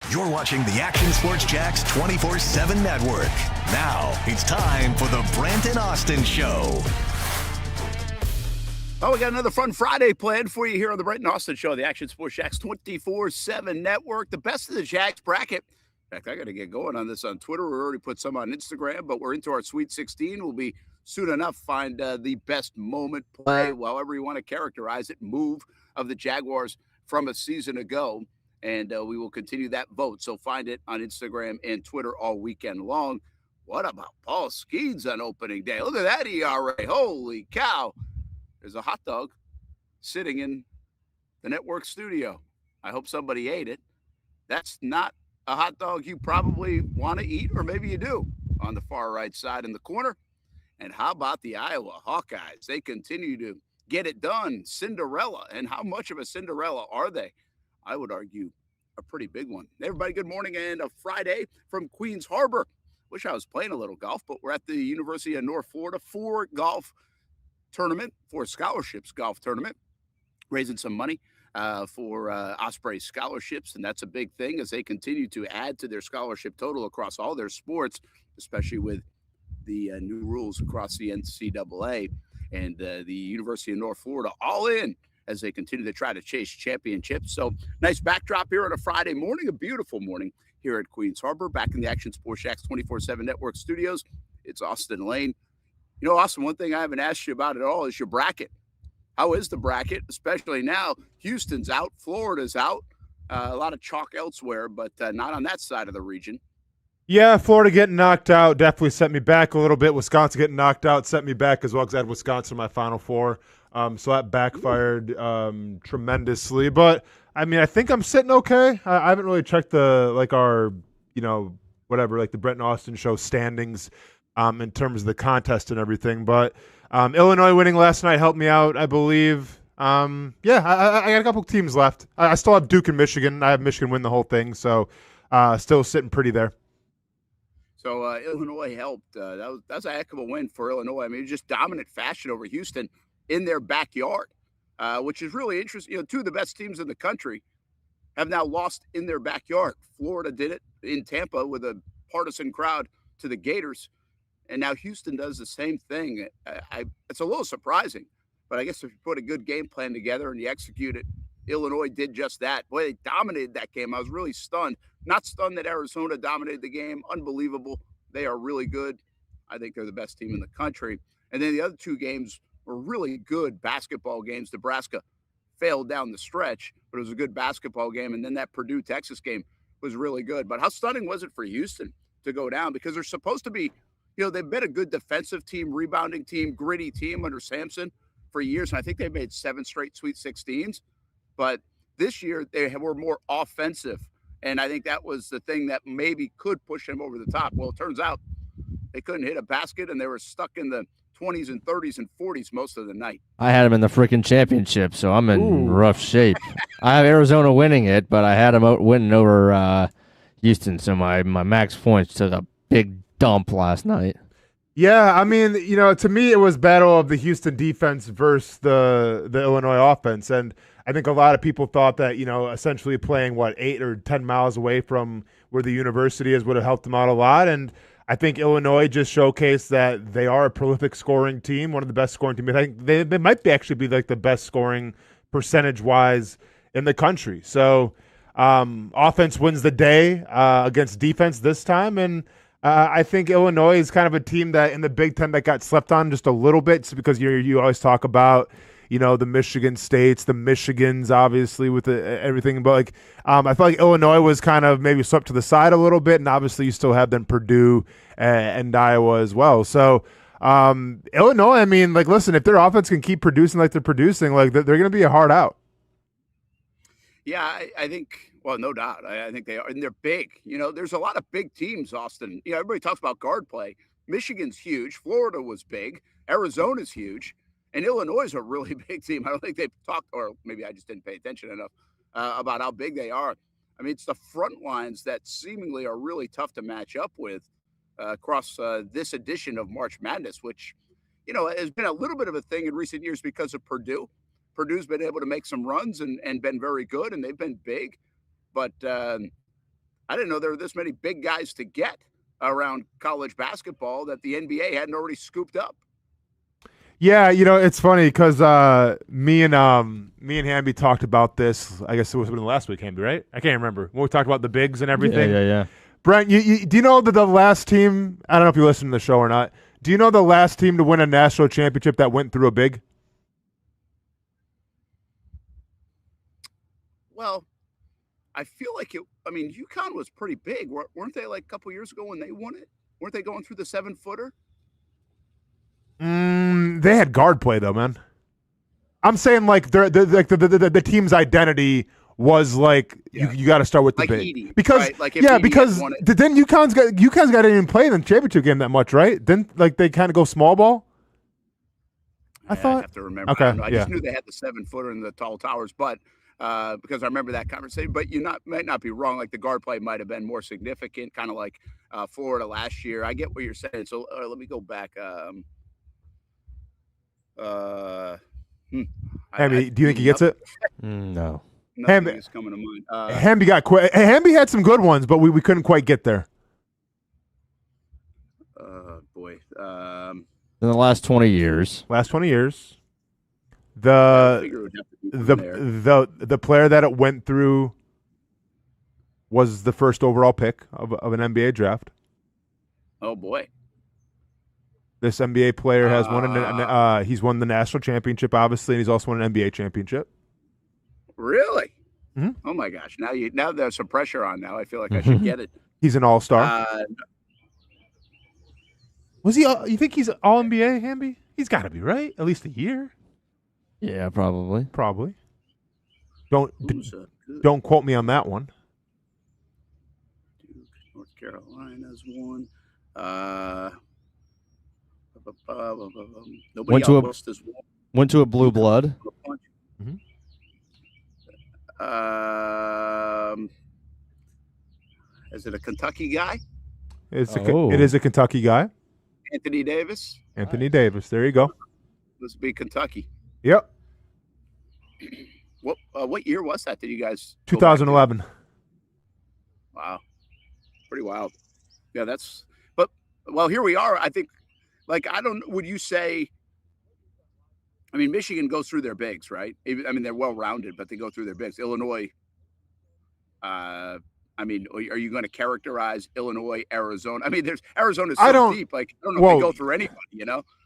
You're watching the Action Sports Jax 24/7 network. Now it's time for the Brent and Austen Show. Oh, we got another fun Friday planned for you here on the Brent and Austen Show, the Action Sports Jax 24/7 network, the best of the Jags bracket. In fact, I got to get going on this on Twitter. We already put some on Instagram, but we're into our Sweet 16. We'll be soon enough find the best moment play, however you want to characterize it, move of the Jaguars from a season ago. And we will continue that vote. So find it on Instagram and Twitter all weekend long. What about Paul Skenes on opening day? Look at that ERA. Holy cow. There's a hot dog sitting in the network studio. I hope somebody ate it. That's not a hot dog you probably want to eat, or maybe you do, on the far right side in the corner. And how about the Iowa Hawkeyes? They continue to get it done. Cinderella. And how much of a Cinderella are they? I would argue a pretty big one. Everybody, good morning and a Friday from Queens Harbor. Wish I was playing a little golf, but we're at the University of North Florida for scholarships golf tournament, raising some money for Osprey scholarships. And that's a big thing as they continue to add to their scholarship total across all their sports, especially with the new rules across the NCAA and the University of North Florida all in as they continue to try to chase championships. So nice backdrop here on a Friday morning, a beautiful morning here at Queens Harbor, back in the Action Sports Jax 24/7 Network studios. It's Austen Lane. You know, Austin, one thing I haven't asked you about at all is your bracket. How is the bracket, especially now? Houston's out, Florida's out, a lot of chalk elsewhere, but not on that side of the region. Yeah, Florida getting knocked out definitely set me back a little bit. Wisconsin getting knocked out set me back as well because I had Wisconsin in my Final Four. So that backfired tremendously. But, I mean, I think I'm sitting okay. I haven't really checked the Brent and Austen Show standings in terms of the contest and everything. But Illinois winning last night helped me out, I believe. I got a couple teams left. I still have Duke and Michigan. I have Michigan win the whole thing. So still sitting pretty there. So Illinois helped. That was a heck of a win for Illinois. I mean, just dominant fashion over Houston in their backyard, which is really interesting. You know, two of the best teams in the country have now lost in their backyard. Florida did it in Tampa with a partisan crowd to the Gators, and now Houston does the same thing. It's a little surprising, but I guess if you put a good game plan together and you execute it, Illinois did just that. Boy, they dominated that game. I was really stunned. Not stunned that Arizona dominated the game. Unbelievable. They are really good. I think they're the best team in the country. And then the other two games were really good basketball games. Nebraska failed down the stretch, but it was a good basketball game. And then that Purdue-Texas game was really good. But how stunning was it for Houston to go down? Because they're supposed to be, you know, they've been a good defensive team, rebounding team, gritty team under Sampson for years. And I think they made 7 straight Sweet 16s. But this year they were more offensive. And I think that was the thing that maybe could push them over the top. Well, it turns out they couldn't hit a basket, and they were stuck in the 20s and 30s and 40s most of the night. I had them in the freaking championship, so I'm in rough shape. I have Arizona winning it, but I had them winning over Houston, so my max points took a big dump last night. Yeah, I mean, you know, to me it was battle of the Houston defense versus the Illinois offense, and I think a lot of people thought that, you know, essentially playing 8 or 10 miles away from where the university is would have helped them out a lot. And I think Illinois just showcased that they are a prolific scoring team, one of the best scoring teams. I think they might actually be like the best scoring percentage-wise in the country. So offense wins the day against defense this time. And I think Illinois is kind of a team that in the Big Ten that got slept on just a little bit. It's because you always talk about, you know, the Michigan States, the Michigans, obviously, with everything. But, like, I felt like Illinois was kind of maybe swept to the side a little bit, and obviously you still have then Purdue and Iowa as well. So, Illinois, I mean, like, listen, if their offense can keep producing like they're producing, like, they're going to be a hard out. Yeah, I think, well, no doubt. I think they are, and they're big. You know, there's a lot of big teams, Austin. You know, everybody talks about guard play. Michigan's huge. Florida was big. Arizona's huge. And Illinois is a really big team. I don't think they've talked, or maybe I just didn't pay attention enough about how big they are. I mean, it's the front lines that seemingly are really tough to match up with across this edition of March Madness, which, you know, has been a little bit of a thing in recent years because of Purdue. Purdue's been able to make some runs and been very good, and they've been big. But I didn't know there were this many big guys to get around college basketball that the NBA hadn't already scooped up. Yeah, it's funny because me and Hamby talked about this. I guess it was last week, Hamby, right? I can't remember when we talked about the bigs and everything. Yeah. Brent, do you know that the last team? I don't know if you listen to the show or not. Do you know the last team to win a national championship that went through a big? Well, I feel like UConn was pretty big. Weren't they like a couple years ago when they won it? Weren't they going through the 7-footer? They had guard play though, man. I'm saying like the team's identity was like you got to start with the like big Edie, because right? Like because then UConn's got didn't even play in the championship game that much, right? Didn't like they kind of go small ball? I thought. I have to remember. Okay, I just knew they had the 7-footer and the tall towers, but because I remember that conversation. But might not be wrong. Like the guard play might have been more significant, kind of like Florida last year. I get what you're saying. So let me go back. Hamby, do you think he gets it? No. Nothing is coming to mind. Hamby got Hamby had some good ones, but we couldn't quite get there. Boy. In the last 20 years. The player that it went through was the first overall pick of an NBA draft. Oh boy. This NBA player has he's won the national championship, obviously, and he's also won an NBA championship. Really? Mm-hmm. Oh my gosh! Now there's some pressure on. Now I feel like I should get it. He's an all-star. Was he? You think he's all NBA, Hamby? He's got to be, right? At least a year. Yeah, probably. Don't quote me on that one. Duke, North Carolina's one. Nobody else has won. Went to a blue blood. Mm-hmm. Is it a Kentucky guy? It is a Kentucky guy. Anthony Davis. Davis. There you go. This would be Kentucky. Yep. What year was that? Did you guys? 2011. Wow, pretty wild. Yeah, here we are. I think, would you say? I mean, Michigan goes through their bigs, right? They're well rounded, but they go through their bigs. Illinois. Are you going to characterize Illinois, Arizona? Arizona's so deep. Like, I don't know if they go through anybody,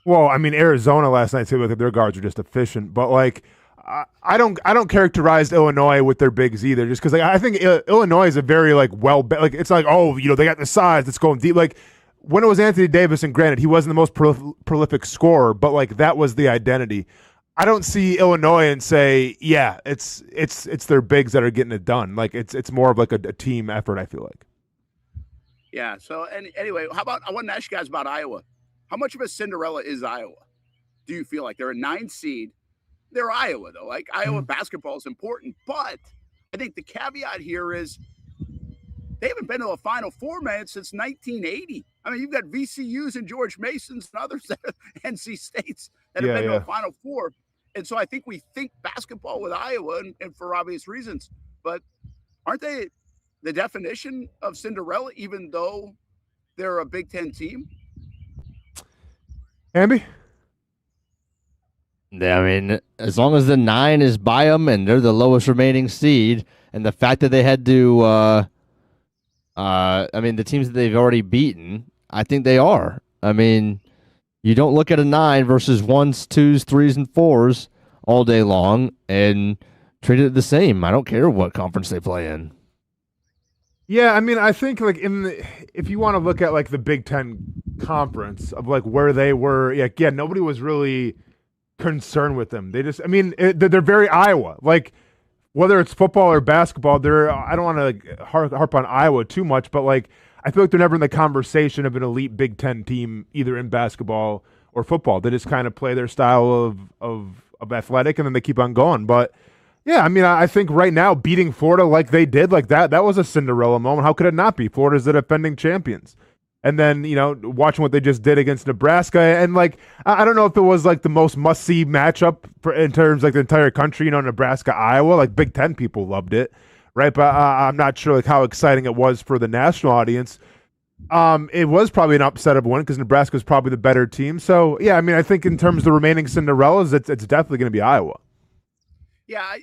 Well, Arizona last night too. Their guards are just efficient, but I don't characterize Illinois with their bigs either. Just because I think Illinois is a very it's they got the size that's going deep. Like when it was Anthony Davis, and granted he wasn't the most prolific scorer, but that was the identity. I don't see Illinois and say, yeah, it's their bigs that are getting it done. It's more of a team effort, I feel like. Yeah. So anyway, I want to ask you guys about Iowa. How much of a Cinderella is Iowa? Do you feel like they're a 9 seed? They're Iowa though. Iowa basketball is important, but I think the caveat here is they haven't been to a Final Four, man, since 1980. You've got VCUs and George Masons and others, NC States that have been to a Final Four. And so I think we think basketball with Iowa, and for obvious reasons. But aren't they the definition of Cinderella, even though they're a Big Ten team? Hamby? Yeah, as long as the 9 is by them and they're the lowest remaining seed, and the fact that they had to, the teams that they've already beaten, I think they are. You don't look at a 9 versus 1s, 2s, 3s, and 4s all day long and treat it the same. I don't care what conference they play in. Yeah, I think if you want to look at the Big Ten conference of where they were, nobody was really concerned with them. They just, they're very Iowa. Whether it's football or basketball, I don't want to harp on Iowa too much, but I feel like they're never in the conversation of an elite Big Ten team, either in basketball or football. They just kind of play their style of athletic, and then they keep on going. But yeah, I think right now beating Florida like they did, that was a Cinderella moment. How could it not be? Florida's the defending champions. And then, watching what they just did against Nebraska, and I don't know if it was the most must-see matchup in terms the entire country, Nebraska, Iowa, Big Ten people loved it. right? But I'm not sure like how exciting it was for the national audience. It was probably an upset of one because Nebraska is probably the better team. So yeah, I mean, I think in terms of the remaining Cinderellas, it's definitely going to be Iowa. Yeah,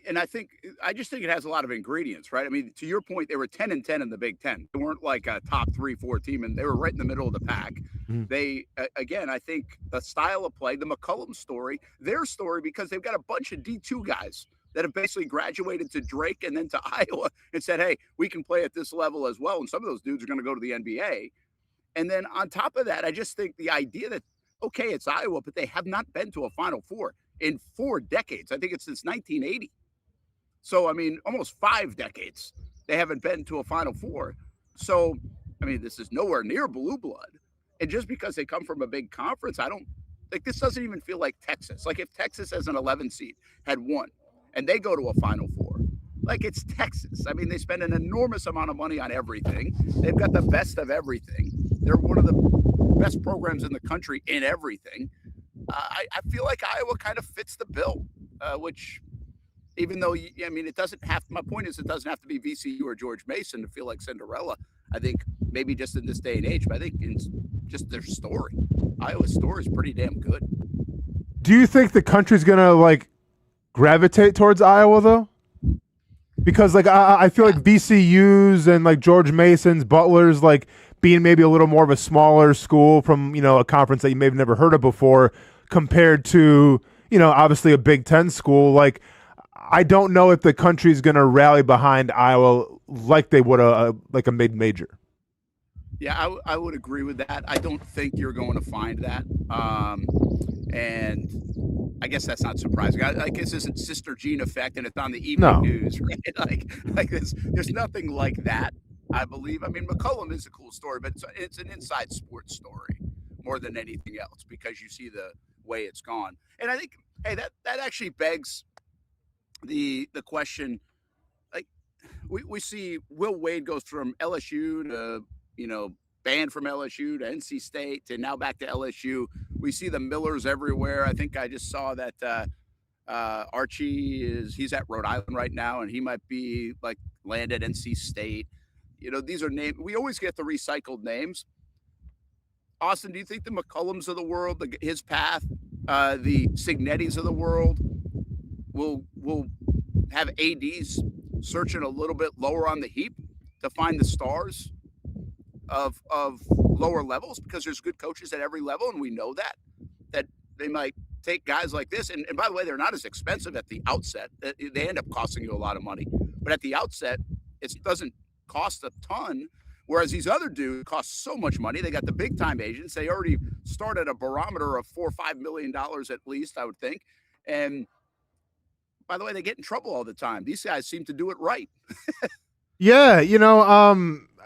I just think it has a lot of ingredients, right? I mean, to your point, they were 10-10 in the Big Ten. They weren't like a top 3-4 team, and they were right in the middle of the pack. Mhm. They again, I think the style of play, the McCollum story, their story, because they've got a bunch of D2 guys that have basically graduated to Drake and then to Iowa and said, "Hey, we can play at this level as well." And some of those dudes are going to go to the NBA. And then on top of that, I just think the idea that okay, it's Iowa, but they have not been to a Final Four in 4 decades. I think it's since 1980. So, I mean, almost 5 decades they haven't been to a Final Four. So, I mean, this is nowhere near blue blood. And just because they come from a big conference, I don't like this doesn't even feel like Texas. Like if Texas as an 11 seed had won and they go to a Final Four, like it's Texas. I mean, they spend an enormous amount of money on everything. They've got the best of everything. They're one of the best programs in the country in everything. I feel like Iowa kind of fits the bill, which even though, I mean, it doesn't have, my point is it doesn't have to be VCU or George Mason to feel like Cinderella. I think maybe just in this day and age, but I think it's just their story. Iowa's story is pretty damn good. Do you think the country's going to like gravitate towards Iowa though? Because like I feel like VCU's and like George Mason's, Butler's like being maybe a little more of a smaller school from, you know, a conference that you may have never heard of before compared to, you know, obviously a Big Ten school. Like, I don't know if the country's going to rally behind Iowa like they would like a mid-major. Yeah, I would agree with that. I don't think you're going to find that. And I guess that's not surprising. I guess this isn't Sister Jean effect and it's on the evening news, right? Like there's nothing like that, I believe. I mean, McCollum is a cool story, but it's an inside sports story more than anything else because you see the way it's gone. And I think, hey, that actually begs the question. Like we see Will Wade goes from LSU to, you know, banned from LSU to NC State to now back to LSU. We see the Millers everywhere. I think I just saw that Archie he's at Rhode Island right now, and he might be like landed NC State. You know, these are names. We always get the recycled names. Austin, do you think the McCollums of the world, his path, the Cignettes of the world will have ADs searching a little bit lower on the heap to find the stars of lower levels because there's good coaches at every level, and we know that they might take guys like this. And by the way, they're not as expensive at the outset. They end up costing you a lot of money. But at the outset, it doesn't cost a ton, whereas these other dudes cost so much money. They got the big-time agents. They already started a barometer of $4 or $5 million at least, I would think. And by the way, they get in trouble all the time. These guys seem to do it right. Yeah, you know,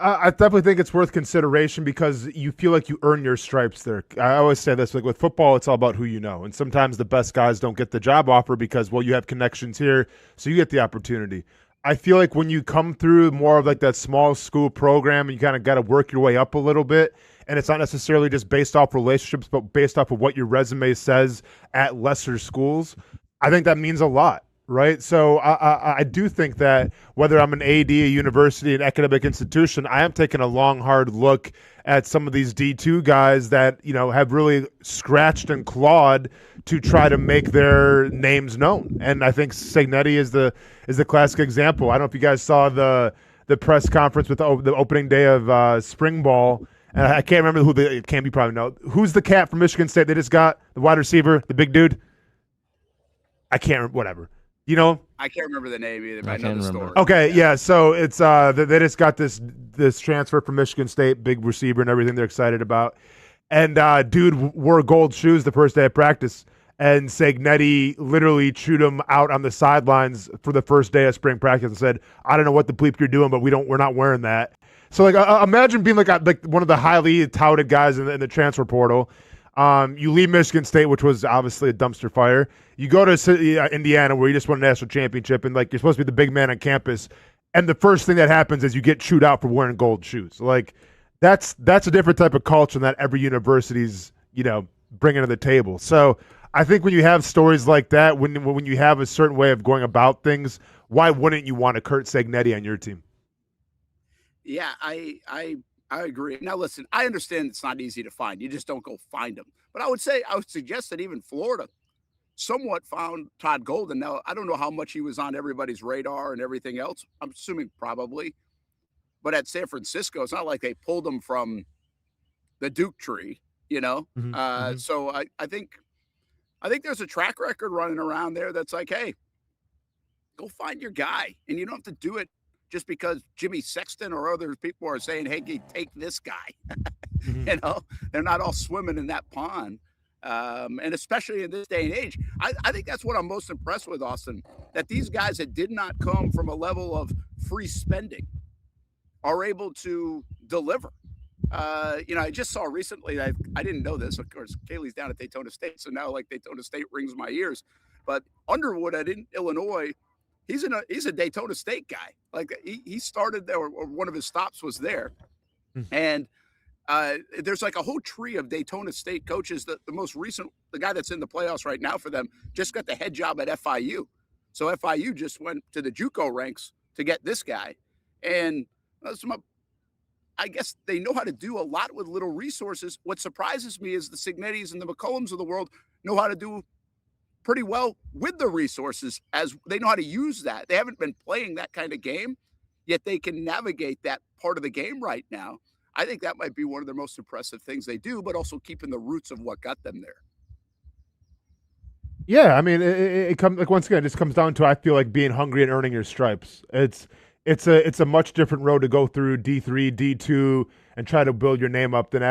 I definitely think it's worth consideration because you feel like you earn your stripes there. I always say this, like with football, it's all about who you know. And sometimes the best guys don't get the job offer because, well, you have connections here, so you get the opportunity. I feel like when you come through more of like that small school program, you kind of got to work your way up a little bit. And it's not necessarily just based off relationships, but based off of what your resume says at lesser schools. I think that means a lot. Right. So I do think that whether I'm an AD, a university, an academic institution, I am taking a long, hard look at some of these D2 guys that, you know, have really scratched and clawed to try to make their names known. And I think Cignetti is the classic example. I don't know if you guys saw the press conference with the opening day of spring ball. And I can't remember who it can be, probably know. Who's the cat from Michigan State they just got? The wide receiver, the big dude? I can't remember, whatever. You know, I can't remember the name either, but I know the story. Okay, yeah. So it's they just got this transfer from Michigan State, big receiver and everything they're excited about. And dude wore gold shoes the first day of practice, and Cignetti literally chewed him out on the sidelines for the first day of spring practice and said, "I don't know what the bleep you're doing, but we're not wearing that." So like, imagine being like one of the highly touted guys in the transfer portal. You leave Michigan State, which was obviously a dumpster fire. You go to Indiana, where you just won a national championship, and like you're supposed to be the big man on campus. And the first thing that happens is you get chewed out for wearing gold shoes. Like that's a different type of culture that every university's, you know, bringing to the table. So I think when you have stories like that, when you have a certain way of going about things, why wouldn't you want a Kurt Segnetti on your team? Yeah, I agree. Now, listen, I understand it's not easy to find. You just don't go find them. But I would suggest that even Florida somewhat found Todd Golden. Now, I don't know how much he was on everybody's radar and everything else. I'm assuming probably. But at San Francisco, it's not like they pulled him from the Duke tree, you know? So I think there's a track record running around there that's like, hey, go find your guy. And you don't have to do it just because Jimmy Sexton or other people are saying, hey, take this guy. You know, they're not all swimming in that pond. And especially in this day and age, I think that's what I'm most impressed with, Austen, that these guys that did not come from a level of free spending are able to deliver. You know, I just saw recently, I didn't know this, of course, Kaylee's down at Daytona State, so now like Daytona State rings my ears. But Underwood at Illinois, he's a Daytona State guy. Like he started there, or one of his stops was there. And there's like a whole tree of Daytona State coaches. The most recent, the guy that's in the playoffs right now for them, just got the head job at FIU. So FIU just went to the JUCO ranks to get this guy. And I guess they know how to do a lot with little resources. What surprises me is the Signettis and the McCollums of the world know how to do pretty well with the resources, as they know how to use that. They haven't been playing that kind of game, yet they can navigate that part of the game right now. I think that might be one of the most impressive things they do, but also keeping the roots of what got them there. Yeah, I mean, it comes like once again, it just comes down to I feel like being hungry and earning your stripes. It's a much different road to go through D3, D2, and try to build your name up than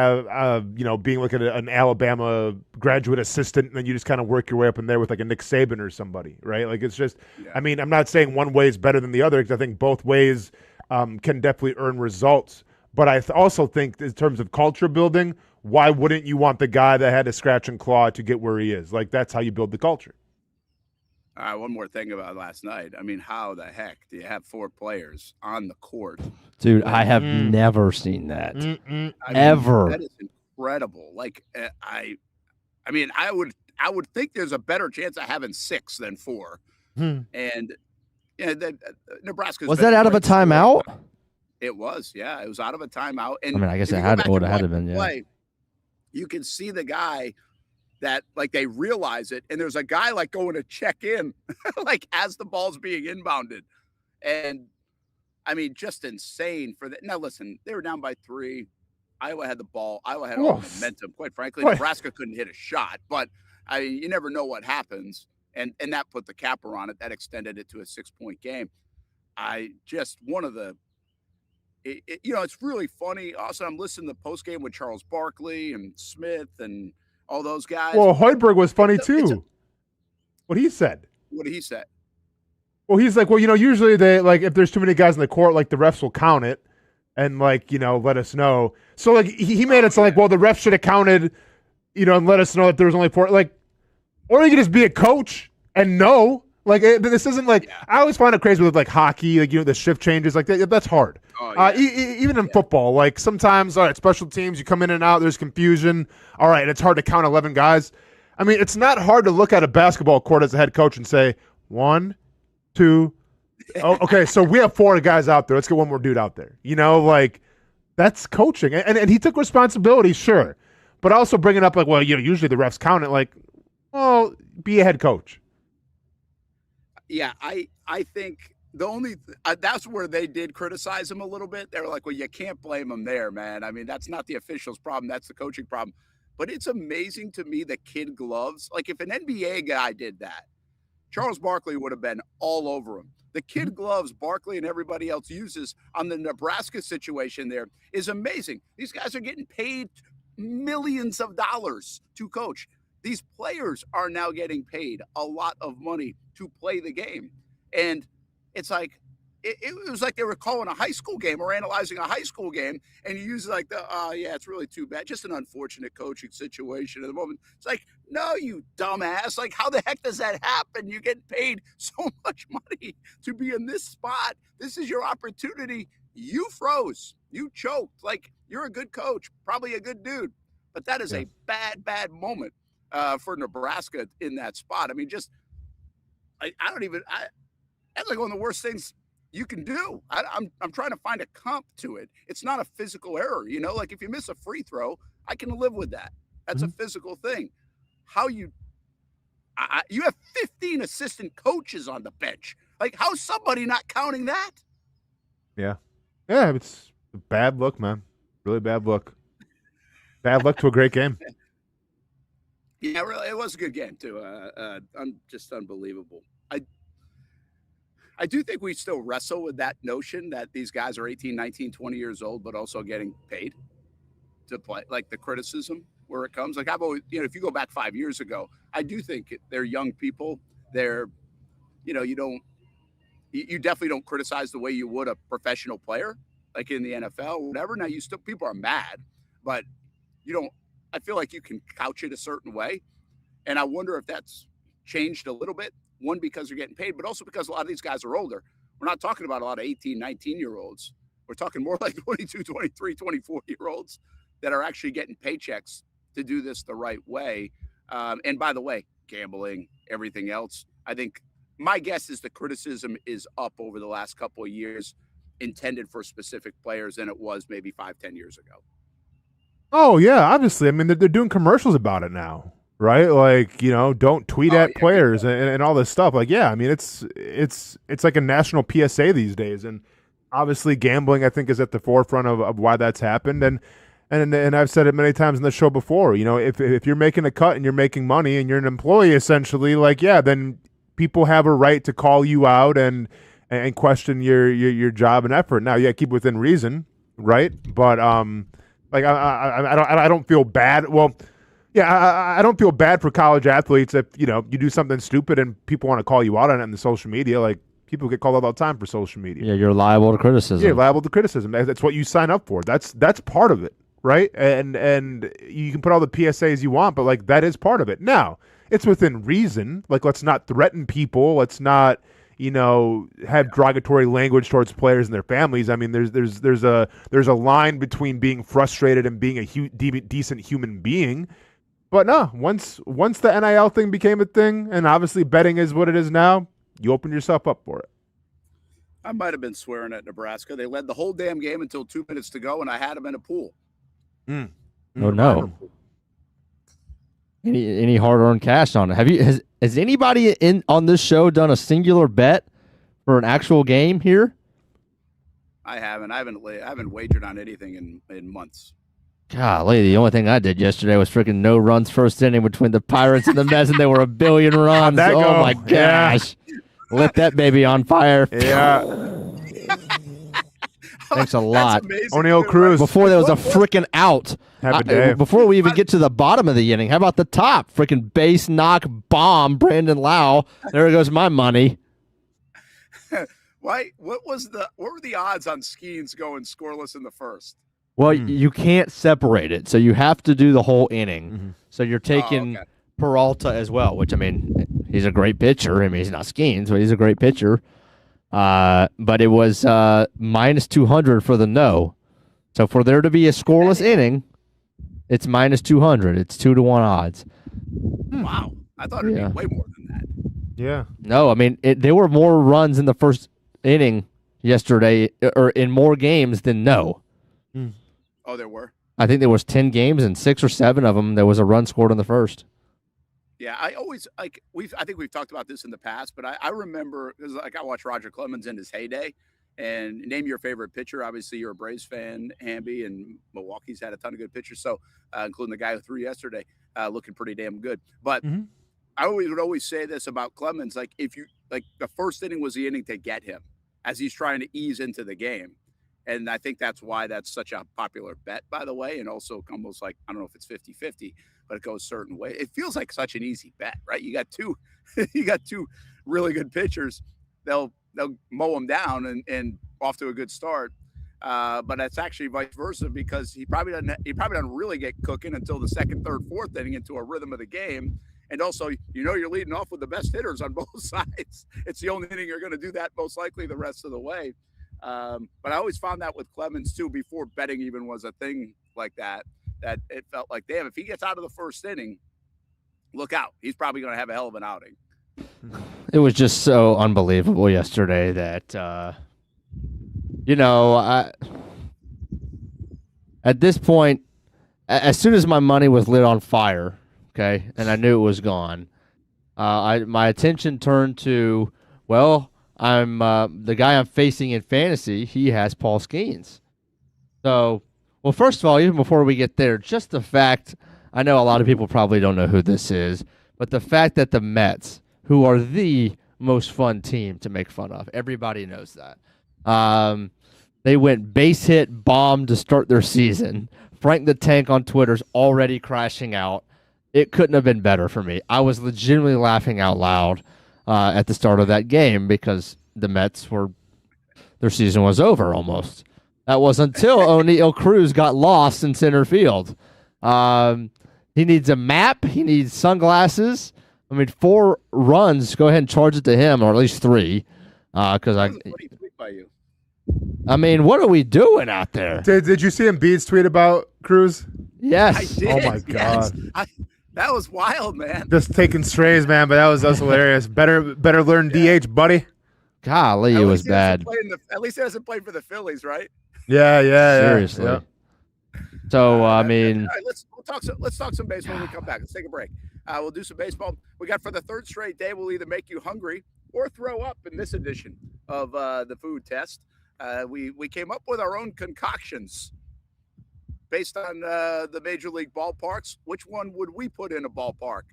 you know, being like an Alabama graduate assistant, and then you just kind of work your way up in there with like a Nick Saban or somebody, right? Like it's just, I mean, I'm not saying one way is better than the other because I think both ways can definitely earn results. But I also think in terms of culture building, why wouldn't you want the guy that had to scratch and claw to get where he is? Like that's how you build the culture. One more thing about last night. I mean, how the heck do you have 4 players on the court? Dude, I have never seen that. Ever. That is incredible. Like, I mean, I would think there's a better chance of having 6 than 4. And yeah, Nebraska was that out of a timeout? It was, yeah. It was out of a timeout. And I mean, I guess it would have had to been, yeah. Play, you can see the guy that like they realize it, and there's a guy like going to check in like as the ball's being inbounded. And I mean, just insane for that. Now listen, they were down by 3. Iowa had the ball. Iowa had all the momentum. Quite frankly, Nebraska couldn't hit a shot, but you never know what happens. And that put the capper on it. That extended it to a 6-point game. One of the you know, it's really funny. Also, I'm listening to the post game with Charles Barkley and Smith and all those guys. Well, Hoiberg was funny too. What he said. What did he say? Well, he's like, well, you know, usually they like if there's too many guys in the court, like the refs will count it and like, you know, let us know. So like he made it so like, well, the refs should have counted, you know, and let us know that there was only 4. Like, or you could just be a coach and know. Like this isn't like I always find it crazy with like hockey, like you know the shift changes, like that's hard. Even in football, like sometimes all right, special teams, you come in and out, there's confusion. All right, it's hard to count 11 guys. I mean, it's not hard to look at a basketball court as a head coach and say 1, 2. Oh, okay, so we have 4 guys out there. Let's get one more dude out there. You know, like that's coaching, and he took responsibility, sure, but also bringing up like, well, you know, usually the refs count it. Like, well, be a head coach. Yeah, I think the only that's where they did criticize him a little bit. They were like, well, you can't blame him there, man. I mean, that's not the officials' problem. That's the coaching problem. But it's amazing to me that kid gloves. Like if an NBA guy did that, Charles Barkley would have been all over him. The kid gloves Barkley and everybody else uses on the Nebraska situation there is amazing. These guys are getting paid millions of dollars to coach. These players are now getting paid a lot of money to play the game. And it's like, it was like they were calling a high school game or analyzing a high school game. And you use like yeah, it's really too bad. Just an unfortunate coaching situation at the moment. It's like, no, you dumbass. Like, how the heck does that happen? You get paid so much money to be in this spot. This is your opportunity. You froze. You choked. Like, you're a good coach, probably a good dude. But that is a bad, bad moment. for Nebraska in that spot. I mean, just that's like one of the worst things you can do. I'm trying to find a comp to it. It's not a physical error, like if you miss a free throw, I can live with that. That's a physical thing. How you have 15 assistant coaches on the bench. Like, how's somebody not counting that? Yeah, it's a bad look, man. Really bad look. Bad luck to a great game. Yeah, really, it was a good game too. Just unbelievable. I do think we still wrestle with that notion that these guys are 18, 19, 20 years old, but also getting paid to play. Like the criticism where it comes. Like I've always, if you go back 5 years ago, I do think they're young people. They're, you definitely don't criticize the way you would a professional player, like in the NFL or whatever. Now people are mad, but I feel like you can couch it a certain way. And I wonder if that's changed a little bit. One, because they're getting paid, but also because a lot of these guys are older. We're not talking about a lot of 18, 19-year-olds. We're talking more like 22, 23, 24-year-olds that are actually getting paychecks to do this the right way. And by the way, gambling, everything else, I think my guess is the criticism is up over the last couple of years intended for specific players than it was maybe 5-10 years ago. Oh, yeah, obviously. I mean, they're doing commercials about it now. Right, like don't tweet at players and all this stuff. Like, yeah, I mean, it's like a national PSA these days, and obviously, gambling I think is at the forefront of why that's happened. And I've said it many times in the show before. If you're making a cut and you're making money and you're an employee, essentially, like, yeah, then people have a right to call you out and question your job and effort. Now, yeah, keep within reason, right? But like I don't feel bad. Well. Yeah, I don't feel bad for college athletes if, you do something stupid and people want to call you out on it in the social media. Like, people get called out all the time for social media. Yeah, you're liable to criticism. Yeah, you're liable to criticism. That's what you sign up for. That's part of it, right? And you can put all the PSAs you want, but, like, that is part of it. Now, it's within reason. Like, let's not threaten people. Let's not, have derogatory language towards players and their families. I mean, there's a line between being frustrated and being a decent human being. But no, once the NIL thing became a thing, and obviously betting is what it is now, you open yourself up for it. I might have been swearing at Nebraska. They led the whole damn game until 2 minutes to go, and I had them in a pool. Oh no! Any hard-earned cash on it? Has anybody on this show done a singular bet for an actual game here? I haven't. I haven't wagered on anything in months. Golly, the only thing I did yesterday was freaking no runs first inning between the Pirates and the Mets, and they were 1 billion runs. Oh, my gosh. Yeah. Lit that baby on fire. Yeah. Thanks a lot. O'Neill Cruz. Before there was a freaking out. Before we even get to the bottom of the inning, how about the top? Freaking base knock bomb, Brandon Lau. There goes my money. Why? What were the odds on Skenes going scoreless in the first? Well, you can't separate it, so you have to do the whole inning. Mm-hmm. So you're taking Peralta as well, which, I mean, he's a great pitcher. I mean, he's not Skenes, but he's a great pitcher. But it was minus 200 for the no. So for there to be a scoreless inning, it's minus 200. It's 2-1 odds. Wow. I thought it'd be way more than that. Yeah. No, I mean, there were more runs in the first inning yesterday, or in more games than no. Oh, there were? I think there was 10 games, and 6 or 7 of them, there was a run scored in the first. Yeah, I always I think we've talked about this in the past, but I remember, because I watched Roger Clemens in his heyday, and name your favorite pitcher. Obviously, you're a Braves fan, Hamby, and Milwaukee's had a ton of good pitchers, so including the guy who threw yesterday, looking pretty damn good. But I would always say this about Clemens, like, if you the first inning was the inning to get him as he's trying to ease into the game. And I think that's why that's such a popular bet, by the way, and also almost like, I don't know if it's 50-50, but it goes a certain way. It feels like such an easy bet, right? You got two really good pitchers. They'll mow them down and off to a good start. But it's actually vice versa, because he probably doesn't really get cooking until the second, third, fourth inning into a rhythm of the game. And also, you're leading off with the best hitters on both sides. It's the only inning you're going to do that most likely the rest of the way. But I always found that with Clemens too, before betting even was a thing like that it felt like, damn, if he gets out of the first inning look out. He's probably going to have a hell of an outing. It was just so unbelievable yesterday that, at this point, as soon as my money was lit on fire, okay, and I knew it was gone, my attention turned to, I'm the guy I'm facing in fantasy. He has Paul Skenes. So, first of all, even before we get there, just the fact, I know a lot of people probably don't know who this is, but the fact that the Mets, who are the most fun team to make fun of, everybody knows that. They went base hit bomb to start their season. Frank the Tank on Twitter's already crashing out. It couldn't have been better for me. I was legitimately laughing out loud at the start of that game because the Mets their season was over almost. That was until O'Neal Cruz got lost in center field. He needs a map. He needs sunglasses. 4 runs. Go ahead and charge it to him, or at least 3. Because what are we doing out there? Did you see Embiid's tweet about Cruz? Yes. I did. Oh my God. That was wild, man. Just taking strays, man. But that was hilarious. Better learn DH, buddy. Golly, it was bad. At least he hasn't played for the Phillies, right? Yeah. Seriously. Yeah. So all right, let's talk some baseball when we come back. Let's take a break. We'll do some baseball. We got for the third straight day. We'll either make you hungry or throw up in this edition of the food test. We came up with our own concoctions based on the major league ballparks. Which one would we put in a ballpark?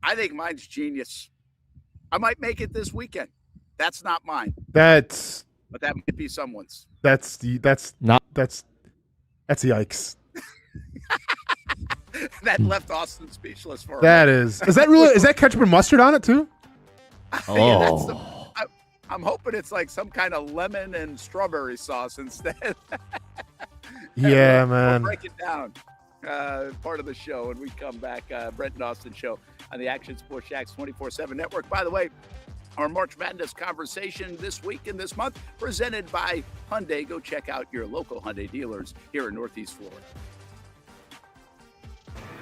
I think mine's genius. I might make it this weekend. That's not mine. But that might be someone's. That's yikes. That left Austin speechless for that is that ketchup and mustard on it too? Yeah, I'm hoping it's like some kind of lemon and strawberry sauce instead. Yeah, man. We'll break it down. Part of the show when we come back. Brent and Austin show on the Action Sports Jags 24/7 network. By the way, our March Madness conversation this week and this month presented by Hyundai. Go check out your local Hyundai dealers here in Northeast Florida.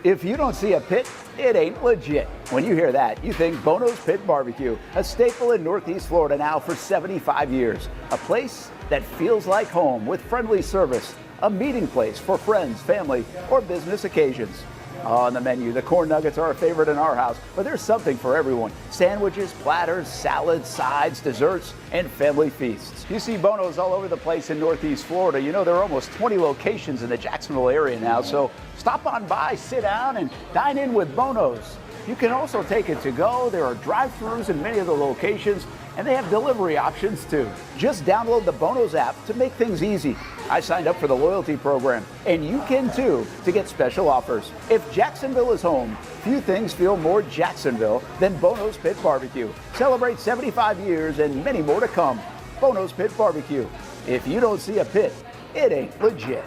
If you don't see a pit, it ain't legit. When you hear that, you think Bono's Pit Barbecue, a staple in Northeast Florida now for 75 years. A place that feels like home with friendly service, a meeting place for friends, family, or business occasions. On the menu, the corn nuggets are a favorite in our house, but there's something for everyone. Sandwiches, platters, salads, sides, desserts, and family feasts. You see Bono's all over the place in Northeast Florida. You know, there are almost 20 locations in the Jacksonville area now, so stop on by, sit down, and dine in with Bono's. You can also take it to go. There are drive-thrus in many of the locations, and they have delivery options too. Just download the Bono's app to make things easy. I signed up for the loyalty program, and you can too, to get special offers. If Jacksonville is home, few things feel more Jacksonville than Bono's Pit Barbecue. Celebrate 75 years and many more to come. Bono's Pit Barbecue. If you don't see a pit, it ain't legit.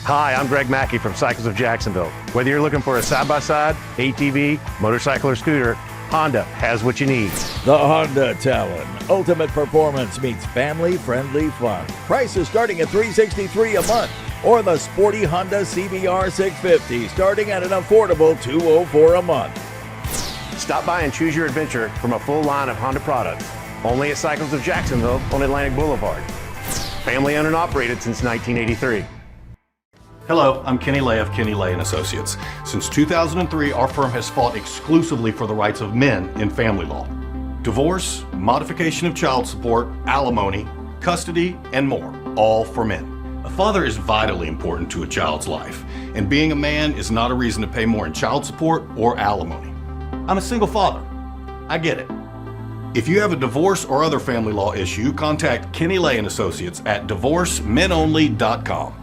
Hi, I'm Greg Mackey from Cycles of Jacksonville. Whether you're looking for a side-by-side, ATV, motorcycle, or scooter, Honda has what you need. The Honda Talon. Ultimate performance meets family-friendly fun. Prices starting at $363 a month. Or the sporty Honda CBR 650 starting at an affordable $204 a month. Stop by and choose your adventure from a full line of Honda products. Only at Cycles of Jacksonville on Atlantic Boulevard. Family owned and operated since 1983. Hello, I'm Kenny Lay of Kenny Lay & Associates. Since 2003, our firm has fought exclusively for the rights of men in family law. Divorce, modification of child support, alimony, custody, and more, all for men. A father is vitally important to a child's life, and being a man is not a reason to pay more in child support or alimony. I'm a single father. I get it. If you have a divorce or other family law issue, contact Kenny Lay & Associates at divorcemenonly.com.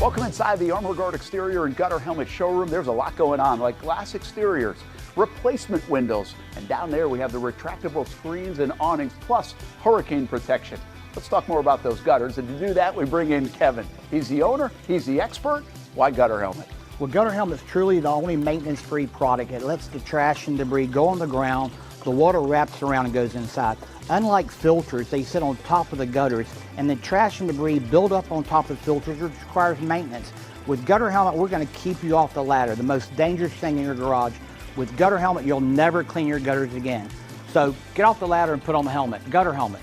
Welcome inside the Armor Guard exterior and gutter helmet showroom. There's a lot going on, like glass exteriors, replacement windows, and down there we have the retractable screens and awnings, plus hurricane protection. Let's talk more about those gutters, and to do that, we bring in Kevin. He's the owner, he's the expert. Why Gutter Helmet? Well, Gutter Helmet's truly the only maintenance-free product. It lets the trash and debris go on the ground, the water wraps around and goes inside. Unlike filters, they sit on top of the gutters, and the trash and debris build up on top of filters, which requires maintenance. With Gutter Helmet, we're going to keep you off the ladder, the most dangerous thing in your garage. With Gutter Helmet, you'll never clean your gutters again. So get off the ladder and put on the helmet. Gutter Helmet.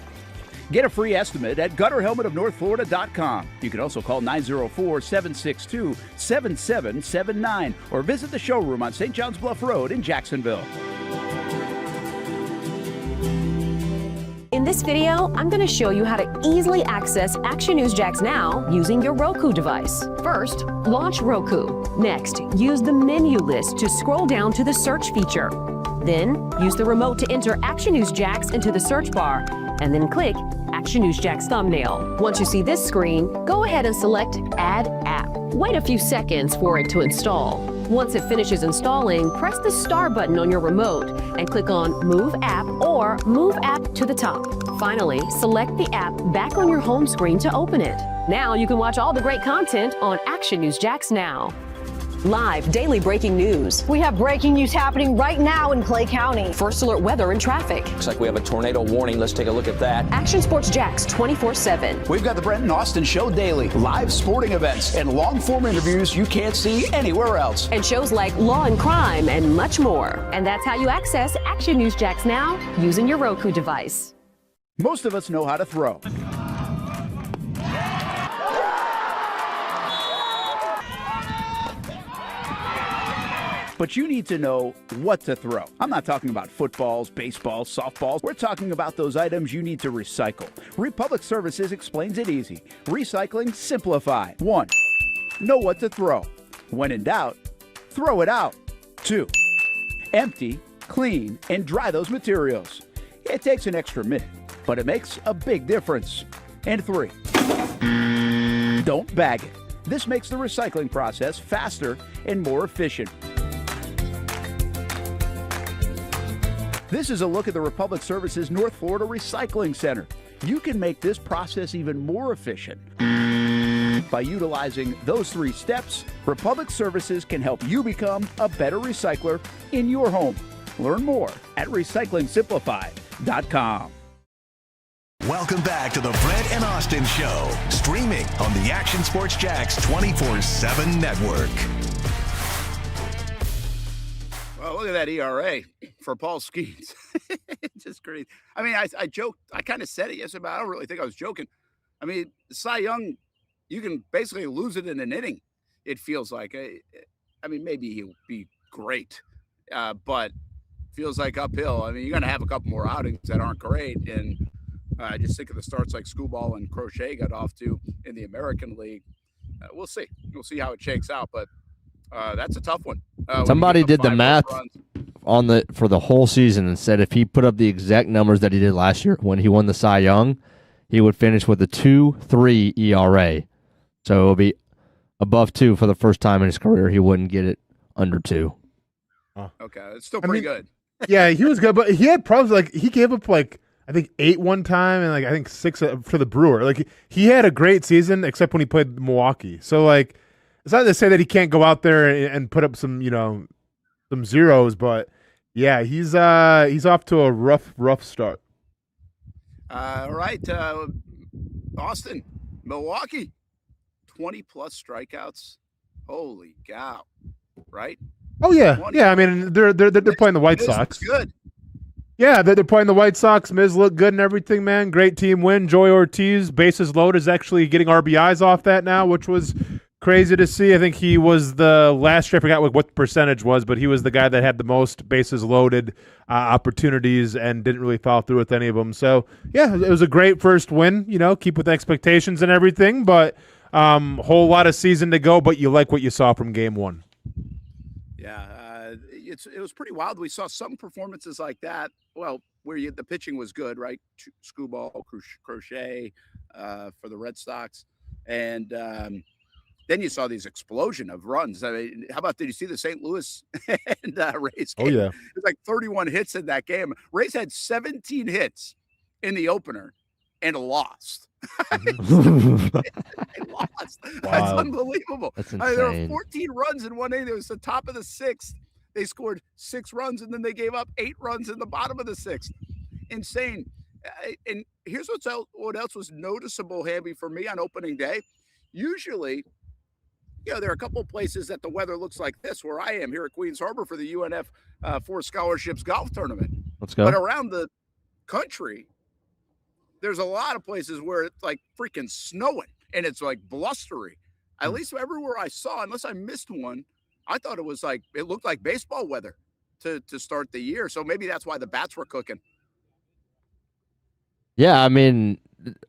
Get a free estimate at gutterhelmetofnorthflorida.com. You can also call 904-762-7779 or visit the showroom on St. John's Bluff Road in Jacksonville. In this video, I'm going to show you how to easily access Action News Jax Now using your Roku device. First, launch Roku. Next, use the menu list to scroll down to the search feature. Then, use the remote to enter Action News Jax into the search bar, and then click Action News Jax thumbnail. Once you see this screen, go ahead and select Add App. Wait a few seconds for it to install. Once it finishes installing, press the star button on your remote and click on Move App or Move App to the top. Finally, select the app back on your home screen to open it. Now you can watch all the great content on Action News Jax Now. Live daily breaking news. We have breaking news happening right now in Clay County. First alert weather and traffic. Looks like we have a tornado warning. Let's take a look at that. Action Sports Jax 24/7. We've got the Brent and Austen Show daily, live sporting events, and long-form interviews you can't see anywhere else. And shows like Law and Crime and much more. And that's how you access Action News Jax Now using your Roku device. Most of us know how to throw. But you need to know what to throw. I'm not talking about footballs, baseballs, softballs. We're talking about those items you need to recycle. Republic Services explains it easy. Recycling simplified. 1. Know what to throw. When in doubt, throw it out. 2. Empty, clean, and dry those materials. It takes an extra minute, but it makes a big difference. And 3. Don't bag it. This makes the recycling process faster and more efficient. This is a look at the Republic Services North Florida Recycling Center. You can make this process even more efficient. By utilizing those 3 steps, Republic Services can help you become a better recycler in your home. Learn more at recyclingsimplified.com. Welcome back to the Brent and Austen Show, streaming on the Action Sports Jax 24/7 network. Well, look at that ERA for Paul Skenes. It's just crazy. I mean, I joked. I kind of said it yesterday, but I don't really think I was joking. I mean, Cy Young, you can basically lose it in an inning, it feels like. I mean, maybe he'll be great, but feels like uphill. I mean, you're going to have a couple more outings that aren't great. And I just think of the starts like Screwball and Crochet got off to in the American League. We'll see. We'll see how it shakes out, but that's a tough one. Somebody did the math for the whole season and said if he put up the exact numbers that he did last year when he won the Cy Young, he would finish with a 2.3 ERA. So it'll be above 2 for the first time in his career. He wouldn't get it under 2. Okay, it's still pretty good. Yeah, he was good, but he had problems. Like he gave up I think 8 one time and I think 6 for the Brewer. Like he had a great season except when he played Milwaukee. So it's not to say that he can't go out there and put up some some zeros, but yeah, he's off to a rough start. All right, Austin, Milwaukee, 20+ strikeouts. Holy cow! Right? Oh yeah, yeah. I mean, they're playing the White Sox. Good. Yeah, they're playing the White Sox. Miz looked good and everything, man. Great team win. Joey Ortiz, bases loaded, is actually getting RBIs off that now, which was crazy to see. I think he was the last year, I forgot what the percentage was, but he was the guy that had the most bases loaded opportunities and didn't really follow through with any of them. So, yeah, it was a great first win, keep with expectations and everything, but whole lot of season to go, but you like what you saw from game 1. Yeah, it was pretty wild. We saw some performances like that, well, where the pitching was good, right? Screwball, Crochet for the Red Sox, and then you saw these explosion of runs. I mean, how about, did you see the St. Louis and Rays game? Oh, yeah. It was like 31 hits in that game. Rays had 17 hits in the opener and lost. They lost. Wow. That's unbelievable. That's I mean, there insane. were 14 runs in one inning. It was the top of the 6th. They scored 6 runs, and then they gave up 8 runs in the bottom of the 6th. Insane. And here's what else was noticeable, Hamby, for me on opening day. Usually, there are a couple of places that the weather looks like this, where I am here at Queens Harbor for the UNF 4 Scholarships golf tournament. Let's go. But around the country, there's a lot of places where it's like freaking snowing and it's like blustery. At least everywhere I saw, unless I missed one, I thought it looked like baseball weather to start the year. So maybe that's why the bats were cooking. Yeah, I mean,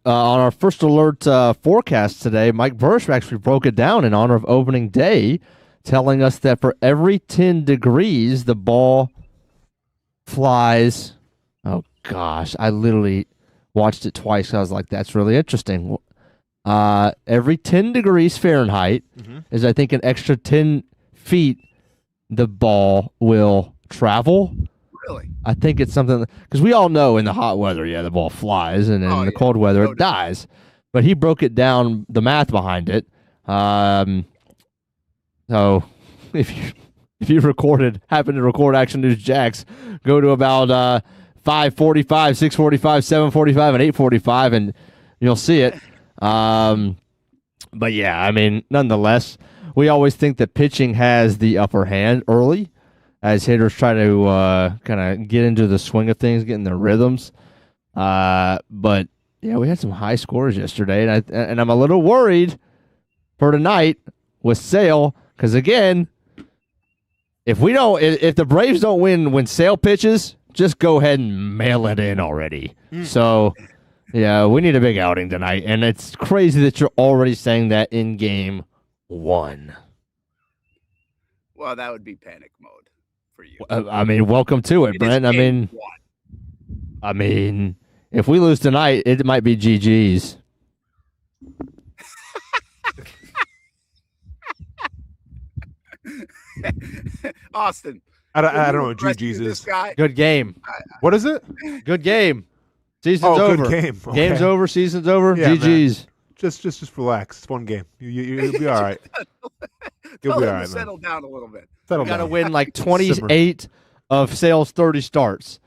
on our first alert forecast today, Mike Bursch actually broke it down in honor of opening day, telling us that for every 10 degrees, the ball flies. Oh, gosh. I literally watched it twice. I was like, that's really interesting. Every 10 degrees Fahrenheit is, I think, an extra 10 feet the ball will travel. Really? I think it's something, because we all know in the hot weather, the ball flies, and in the cold weather, it dies. But he broke it down, the math behind it. So if you happen to record Action News Jax, go to about 5:45, 6:45, 7:45, and 8:45, and you'll see it. But yeah, I mean, nonetheless, we always think that pitching has the upper hand early, as hitters try to kind of get into the swing of things, get in their rhythms. But yeah, we had some high scores yesterday, and I'm a little worried for tonight with Sale, because again, if the Braves don't win when Sale pitches, just go ahead and mail it in already. So yeah, we need a big outing tonight, and it's crazy that you're already saying that in game 1. Well, that would be panic mode for you. I mean, welcome to it, Brent. I mean, if we lose tonight, it might be GG's. Austin. I don't know what GG's is. Good game. What is it? Good game. Season's over. Good game. Okay. Game's over. Season's over. Yeah, GG's. Man. Just relax. It's one game. You'll be all right. You'll be all right, settle down a little bit. You got to win like 28 of Sale's 30 starts.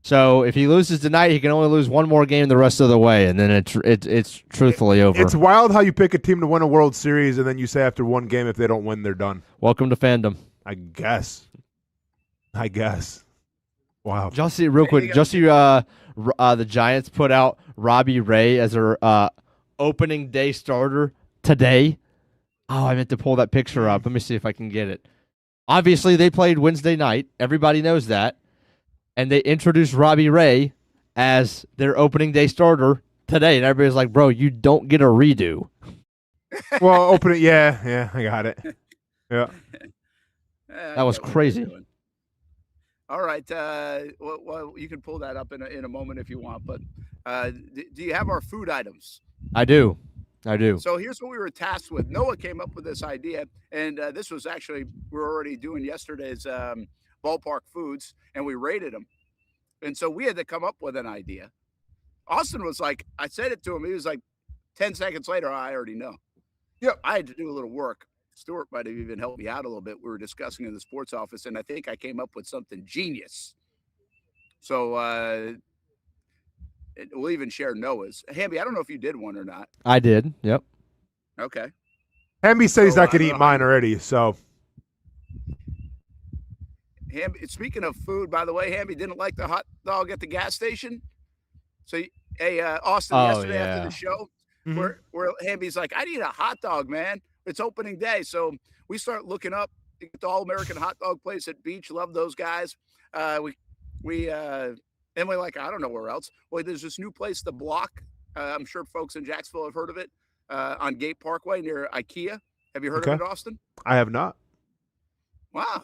So if he loses tonight, he can only lose one more game the rest of the way, and then it's truthfully over. It's wild how you pick a team to win a World Series, and then you say after one game, if they don't win, they're done. Welcome to fandom. I guess. Wow. Y'all see real quick. Y'all see the Giants put out Robbie Ray as their opening day starter today. Oh, I meant to pull that picture up. Let me see if I can get it. Obviously, they played Wednesday night. Everybody knows that. And they introduced Robbie Ray as their opening day starter today. And everybody's like, bro, you don't get a redo. Well, open it. Yeah, I got it. Yeah. That was crazy. All right. Well, you can pull that up in a moment if you want. But do you have our food items? I do. So here's what we were tasked with. Noah came up with this idea, and this was actually, we were already doing yesterday's ballpark foods, and we rated them. And so we had to come up with an idea. Austin was like, I said it to him. He was like, 10 seconds later, I already know. Yep. I had to do a little work. Stuart might have even helped me out a little bit. We were discussing in the sports office, and I think I came up with something genius. So we'll even share Noah's. Hamby, I don't know if you did one or not. I did. Yep. Okay. Hamby said he's not going to eat mine already, so. Hamby, speaking of food, by the way, Hamby didn't like the hot dog at the gas station. So, hey, Austin, yesterday after the show, where Hamby's like, I need a hot dog, man. It's opening day. So we start looking up the All-American hot dog place at Beach. Love those guys. And we're like, I don't know where else. Well, there's this new place, The Block. I'm sure folks in Jacksonville have heard of it, on Gate Parkway near IKEA. Have you heard of it, Austin? I have not. Wow.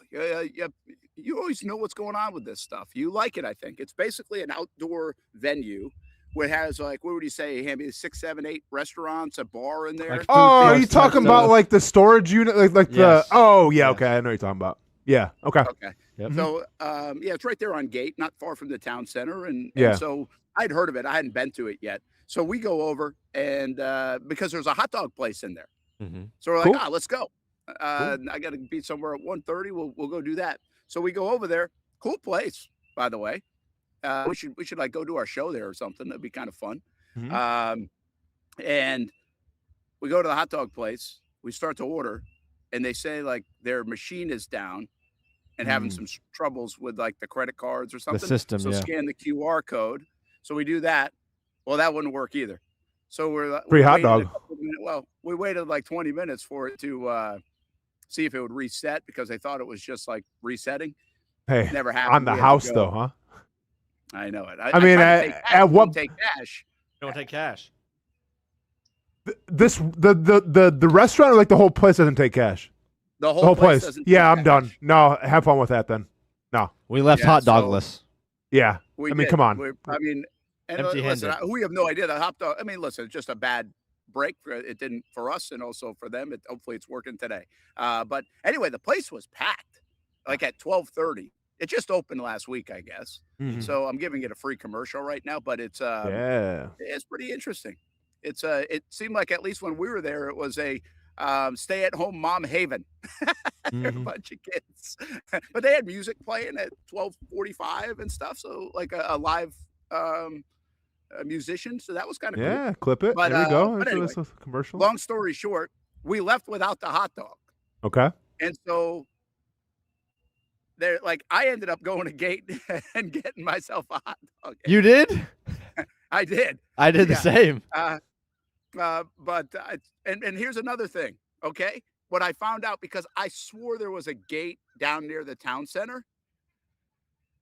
You always know what's going on with this stuff. You like it, I think. It's basically an outdoor venue where it has, like, what would you say, Hamby, 6, 7, 8 restaurants, a bar in there. Are you talking about like the storage unit? Like yes. Okay, I know what you're talking about. Yeah, okay. Okay. Yep. So, it's right there on Gate, not far from the town center. And so I'd heard of it. I hadn't been to it yet. So we go over, and because there's a hot dog place in there. So we're like, let's go. I got to be somewhere at 1:30. We'll go do that. So we go over there. Cool place, by the way. We should like go do our show there or something. That'd be kind of fun. Mhm. And we go to the hot dog place. We start to order, and they say like their machine is down and having some troubles with like the credit cards or something. system, So yeah. scan the QR code. So we do that. Well, that wouldn't work either. So Free hot waited a dog. couple minutes. Well, we waited like 20 minutes for it to see if it would reset because they thought it was just like resetting. Hey, Never happened. on the We had to house go. though, huh? I know it. I mean, tried to take cash. at what Didn't take cash? Don't take cash. The restaurant or like the whole place doesn't take cash. The The whole place. doesn't Yeah, take I'm cash. done. No, have fun with that then. No. We left Yeah, hot so- dogless. Yeah. We I mean, did. come on. I mean, and Empty-handed. listen, we have no idea the hot dog. I mean, listen, it's just a bad break. It didn't for us, and also for them. Hopefully, it's working today. But anyway, the place was packed, like at 12:30. It just opened last week, I guess. Mhm. So I'm giving it a free commercial right now, but it's Yeah. it's pretty interesting. It seemed like at least when we were there, it was a stay-at-home mom haven. There were a Mhm. bunch of kids, but they had music playing at 12:45 and stuff. So like a live a musician. So that was kind of cool. Yeah, clip it. But, there we go. but It's anyway, a commercial. Long story short, we left without the hot dog, Okay. and so there, like, I ended up going to Gate and getting myself a hot dog. You did? I did. I did the Yeah. same. And here's another thing, okay? What I found out, because I swore there was a Gate down near the town center,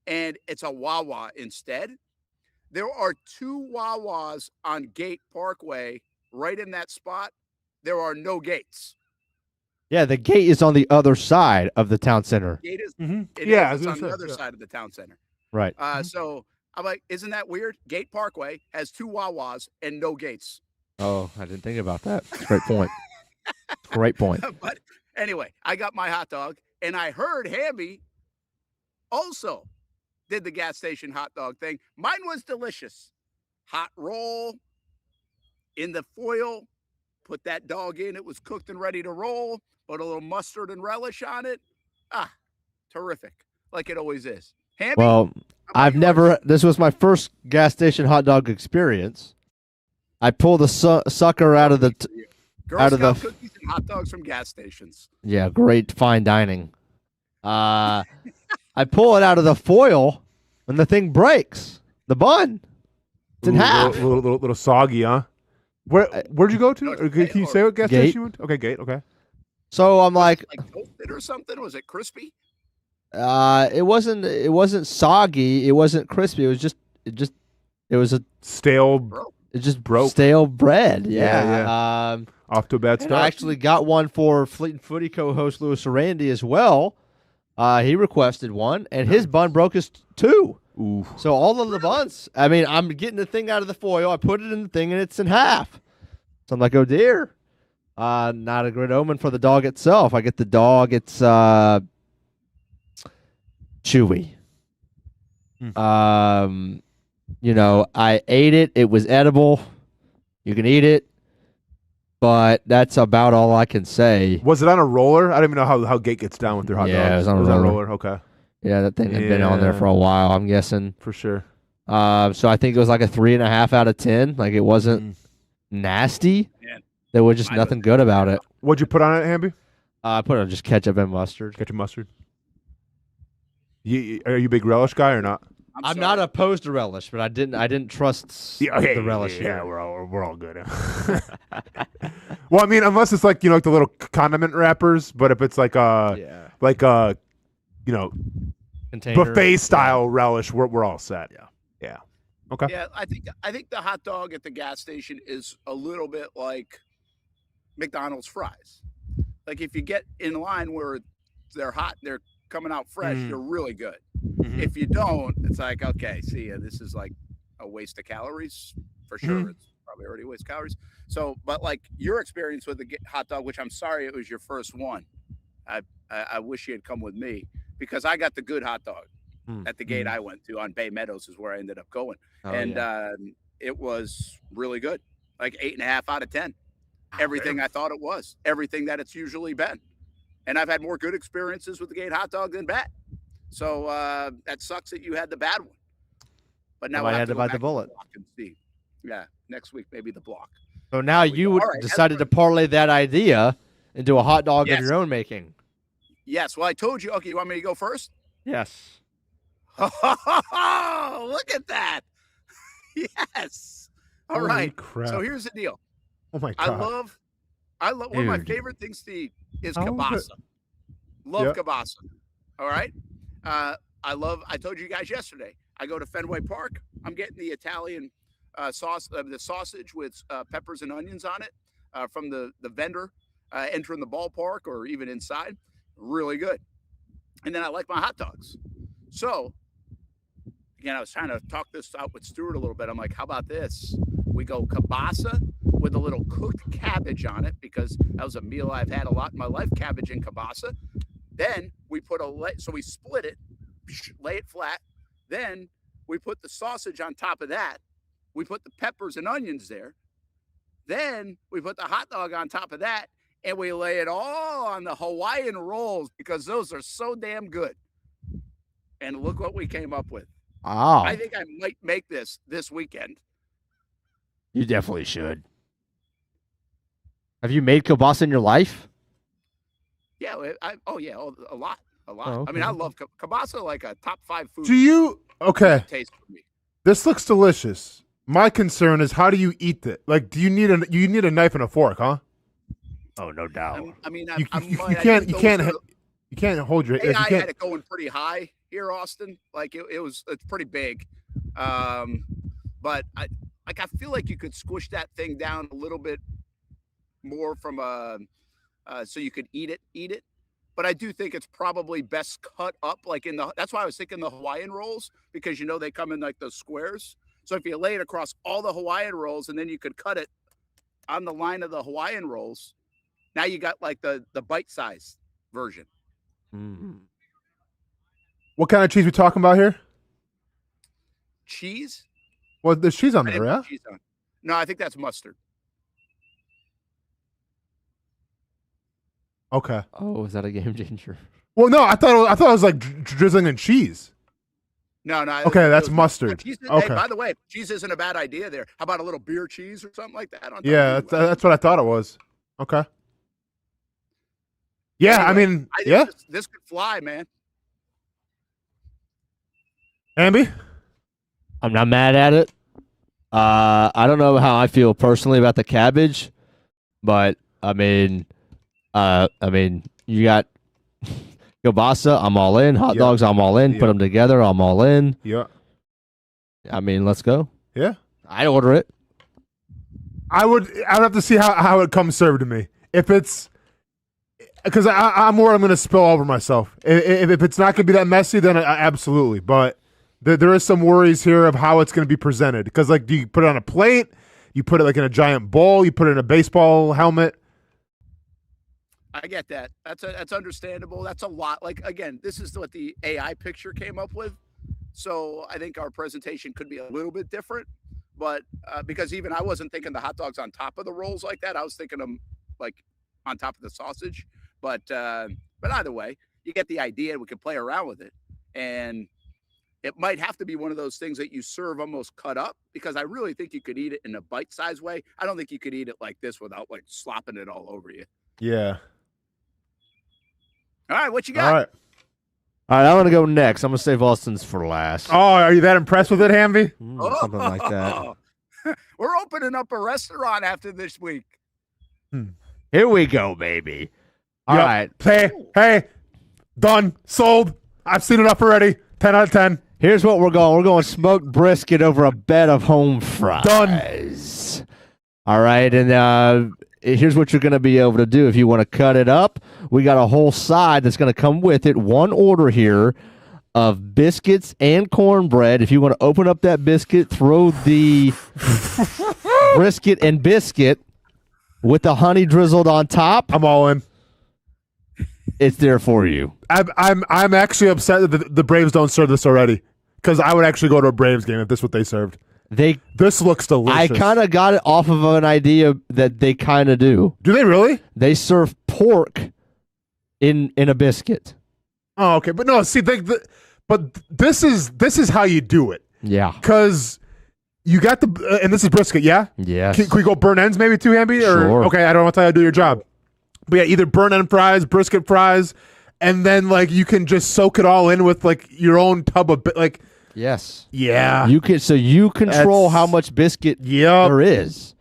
and it's a Wawa instead. There are 2 Wawas on Gate Parkway, right in that spot. There are no gates. Yeah, the gate is on the other side of the town center. Gate is, Mhm. it Yeah, I is, was it's on gonna the say, other yeah. side of the town center. Right. So I'm like, isn't that weird? Gate Parkway has 2 Wawas and no gates. Oh, I didn't think about that. Great point. Great point. But anyway, I got my hot dog, and I heard Hamby also did the gas station hot dog thing. Mine was delicious. Hot roll in the foil, put that dog in. It was cooked and ready to roll, put a little mustard and relish on it. Ah, terrific. Like it always is. Hamby, Well, how about I've yours? never. This was my first gas station hot dog experience. I pulled the sucker out of the. Girl out of Scout the- cookies and hot dogs from gas stations. Yeah, great fine dining. I pull it out of the foil, and the thing breaks. The bun. It's in Ooh, half. Little soggy, huh? Where'd you go to? Or can you say what gas Gate. station you went to? Okay, Gate. Okay. So I'm like, Like toasted or something? Was it crispy? it wasn't soggy. It wasn't crispy. It was a Stale. Bro. it just Broke. stale bread. Yeah, Off to a bad And start. I actually got one for Fleet and Footy co-host Louis Randy as well. He requested one, and his bun broke his too. Ooh. So all of the buns. I mean, I'm getting the thing out of the foil. I put it in the thing, and it's in half. So I'm like, oh dear. Not a great omen for the dog itself. I get the dog. It's chewy. I ate it. It was edible. You can eat it, but that's about all I can say. Was it on a roller? I don't even know how Gate gets down with their hot Yeah, dogs. it was on a roller. Okay, Yeah, that thing had been on there Yeah. for a while, I'm guessing. for sure. So I think it was like a 3.5 out of 10. Like it wasn't nasty. Man, There was just mine nothing was- good about it. What'd you put on it, Hamby? I put on just ketchup and mustard. Ketchup, mustard. Are you a big relish guy or not? I'm sorry. not opposed to relish, but I didn't trust the relish Yeah, here. we're all good. Well, I mean, unless it's like like the little condiment wrappers, but if it's like a Container. buffet style relish, we're all set. Yeah. Okay. Yeah, I think the hot dog at the gas station is a little bit like McDonald's fries. Like if you get in line where they're hot, they're coming out fresh, they're really good. If you don't, it's like, okay, see ya, this is like a waste of calories for sure. It's probably already a waste of calories. So, but like your experience with the hot dog, which I'm sorry it was your first one. I wish you had come with me because I got the good hot dog at the Gate I went to on Bay Meadows is where I ended up going. It was really good. Like 8.5 out of 10. Everything I thought it was, everything that it's usually been. And I've had more good experiences with the Gate hot dog than bad. So that sucks that you had the bad one. But now I we'll had have to go bite back the to bullet. block and see. Yeah, next week maybe the block. So now you All right, decided to parlay that idea into a hot dog Yes. of your own making. Yes. Well, I told you. Okay, you want me to go first? Yes. Oh, look at that. Yes. All Holy right. crap. So here's the deal. Oh my I god. love one of my Dude. favorite things to eat is How is kielbasa. Love Yep. kielbasa. All right. I told you guys yesterday, I go to Fenway Park. I'm getting the Italian sauce, the sausage with peppers and onions on it from the vendor entering the ballpark or even inside. Really good. And then I like my hot dogs. So, again, I was trying to talk this out with Stuart a little bit. I'm like, how about this? We go kielbasa with a little cooked cabbage on it because that was a meal I've had a lot in my life, cabbage and kielbasa. Then we put so we split it, lay it flat. Then we put the sausage on top of that. We put the peppers and onions there. Then we put the hot dog on top of that, and we lay it all on the Hawaiian rolls because those are so damn good. And look what we came up with. Oh, I think I might make this weekend. you definitely should. Have you made kielbasa in your life? Yeah, a lot. Oh, I mean, I okay. love kielbasa, like a top 5 food. Do you taste for me? This looks delicious. My concern is how do you eat it? Like, do you need a knife and a fork, huh? Oh, no doubt. You can't hold your. AI You can't, had it going pretty high here, Austin. Like it's pretty big, but I feel like you could squish that thing down a little bit more from so you could eat it. But I do think it's probably best cut up like that's why I was thinking the Hawaiian rolls, because they come in like those squares. So if you lay it across all the Hawaiian rolls and then you could cut it on the line of the Hawaiian rolls, now you got like the bite-sized version. Mm-hmm. what kind of cheese we talking about here? Cheese? Well, there's cheese on I there, didn't yeah. put cheese on. No, I think that's mustard. Okay. Oh, is that a game changer? Well, no, I thought it was like drizzling in cheese. No. Okay, that's mustard. Cheese, Okay. Hey, by the way, cheese isn't a bad idea there. How about a little beer cheese or something like that? On top Yeah, of it? that's what I thought it was. Okay. Yeah, Anyway, I mean, I think yeah. this could fly, man. Amby? I'm not mad at it. I don't know how I feel personally about the cabbage, but I mean, you got kielbasa, I'm all in. Hot dogs, I'm all in. Put them together, I'm all in. Yeah. I mean, let's go. Yeah. I'd order it. I would have to see how it comes served to me. If it's because I'm worried I'm going to spill over myself. If it's not going to be that messy, then absolutely. But there is some worries here of how it's going to be presented. Because do you put it on a plate? You put it like in a giant bowl? You put it in a baseball helmet? I get that. That's understandable. That's a lot. Like, again, this is what the AI picture came up with. So I think our presentation could be a little bit different. But because even I wasn't thinking the hot dogs on top of the rolls like that. I was thinking them like on top of the sausage. But either way, you get the idea. We could play around with it. And it might have to be one of those things that you serve almost cut up, because I really think you could eat it in a bite-sized way. I don't think you could eat it like this without like slopping it all over you. Yeah. All right, what you got? All right. All right, I'm going to go next. I'm going to save Austin's for last. Oh, are you that impressed with it, Hamby? Something like that. We're opening up a restaurant after this week. Here we go, baby. All right. Hey, done, sold. I've seen enough already. 10 out of 10. Here's what we're going. We're going smoked brisket over a bed of home fries. Done. All right, and here's what you're going to be able to do if you want to cut it up. We got a whole side that's going to come with it. One order here of biscuits and cornbread. If you want to open up that biscuit, throw the brisket and biscuit with the honey drizzled on top. I'm all in. It's there for you. I'm actually upset that the Braves don't serve this already, because I would actually go to a Braves game if this is what they served. This looks delicious. I kind of got it off of an idea that they kind of do. Do they really? They serve pork in a biscuit. Oh, okay, but no. See, but this is how you do it. Yeah. Because you got the and this is brisket. Yeah. Yes. Can we go burn ends maybe too, Hamby? Or Sure. okay, I don't want to tell you how to do your job. But yeah, either burn end fries, brisket fries, and then like you can just soak it all in with like your own tub of like. Yes. Yeah. You control how much biscuit there is.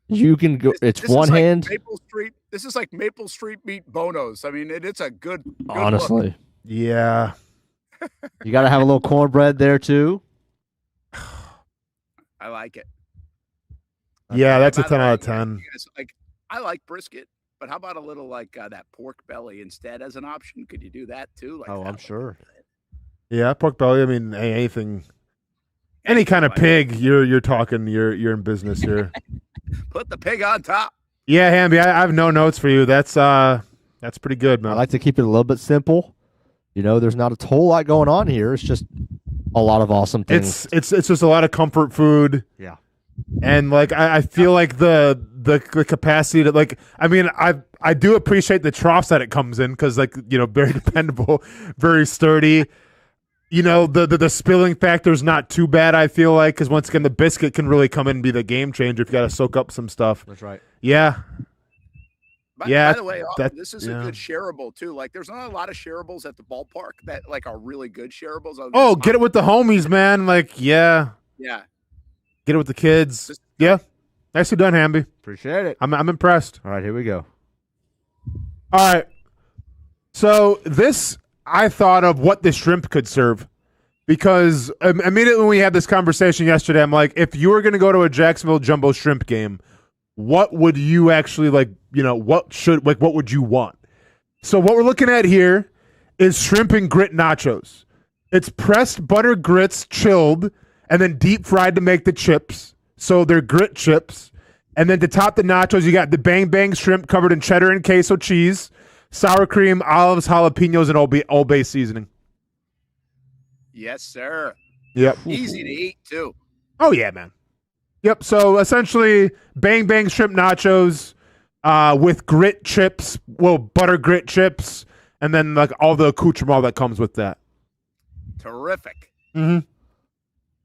You can go. It's this one is like hand. Maple Street. This is like Maple Street meat Bonos. I mean, it's a good Honestly. look. Yeah. You got to have a little cornbread there too. I like it. Yeah, that's a By the 10 way, out of 10. you guys, like, I like brisket, but how about a little like that pork belly instead as an option? Could you do that too? Like I'm sure. Yeah, pork belly. I mean, anything, any kind of pig. You're talking. You're in business here. Put the pig on top. Yeah, Hamby. I have no notes for you. That's pretty good, man. I like to keep it a little bit simple. You know, there's not a whole lot going on here. It's just a lot of awesome things. It's just a lot of comfort food. Yeah. And like I feel like the capacity to like I mean I do appreciate the troughs that it comes in because like you know very dependable, very sturdy. You know the spilling factor is not too bad. I feel like because once again the biscuit can really come in and be the game changer if you got to soak up some stuff. That's right. Yeah. By the way, this is a good shareable too. Like, there's not a lot of shareables at the ballpark that like are really good shareables. Oh, get it with the homies, man. Like, yeah. Yeah. Get it with the kids. Yeah. Nicely done, Hamby. Appreciate it. I'm impressed. All right, here we go. All right. So this, I thought of what the shrimp could serve. Because immediately when we had this conversation yesterday, I'm like, if you were going to go to a Jacksonville Jumbo Shrimp game, what would you actually like, you know, what would you want? So what we're looking at here is shrimp and grit nachos. It's pressed butter grits, chilled, and then deep fried to make the chips. So they're grit chips. And then to top the nachos, you got the Bang Bang shrimp covered in cheddar and queso cheese, sour cream, olives, jalapenos, and Old Bay seasoning. Yes, sir. Yep. Easy to eat too. Oh yeah, man. Yep. So essentially, Bang Bang shrimp nachos with grit chips, butter grit chips, and then like all the accoutrement that comes with that. Terrific. Mm-hmm.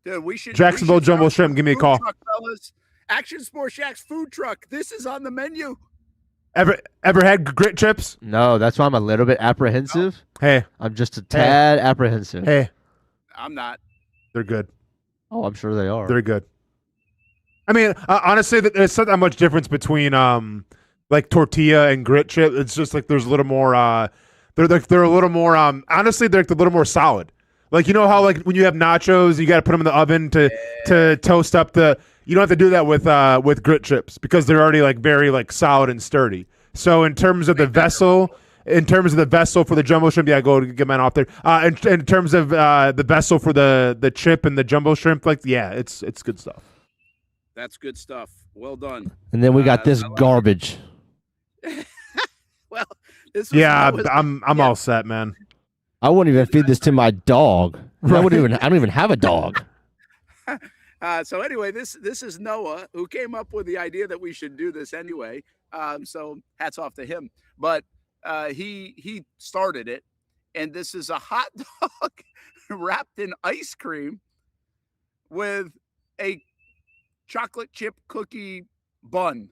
Dude, we should Jacksonville Jumbo Shrimp. Give me a call. Truck, fellas. Action Sports Jack's food truck. This is on the menu. Ever had grit chips? No, that's why I'm a little bit apprehensive. Hey, I'm just a tad apprehensive. Hey, I'm not. They're good. Oh, I'm sure they are. They're good. I mean, honestly, there's not that much difference between like tortilla and grit chip. It's just like there's a little more. They're a little more. Honestly, they're a little more solid. Like you know how like when you have nachos, you got to put them in the oven to toast up the. You don't have to do that with grit chips because they're already like very like solid and sturdy. So in terms of the vessel. In terms of the vessel for the jumbo shrimp, yeah, go get mine off there. In terms of the vessel for the chip and the jumbo shrimp, like yeah, it's good stuff. That's good stuff. Well done. And then we got this garbage. Well, this was, yeah, I'm all set, man. I wouldn't even feed this to my dog. I don't even have a dog. So anyway, this is Noah who came up with the idea that we should do this anyway. So hats off to him. But he started it, and this is a hot dog wrapped in ice cream with a chocolate chip cookie bun,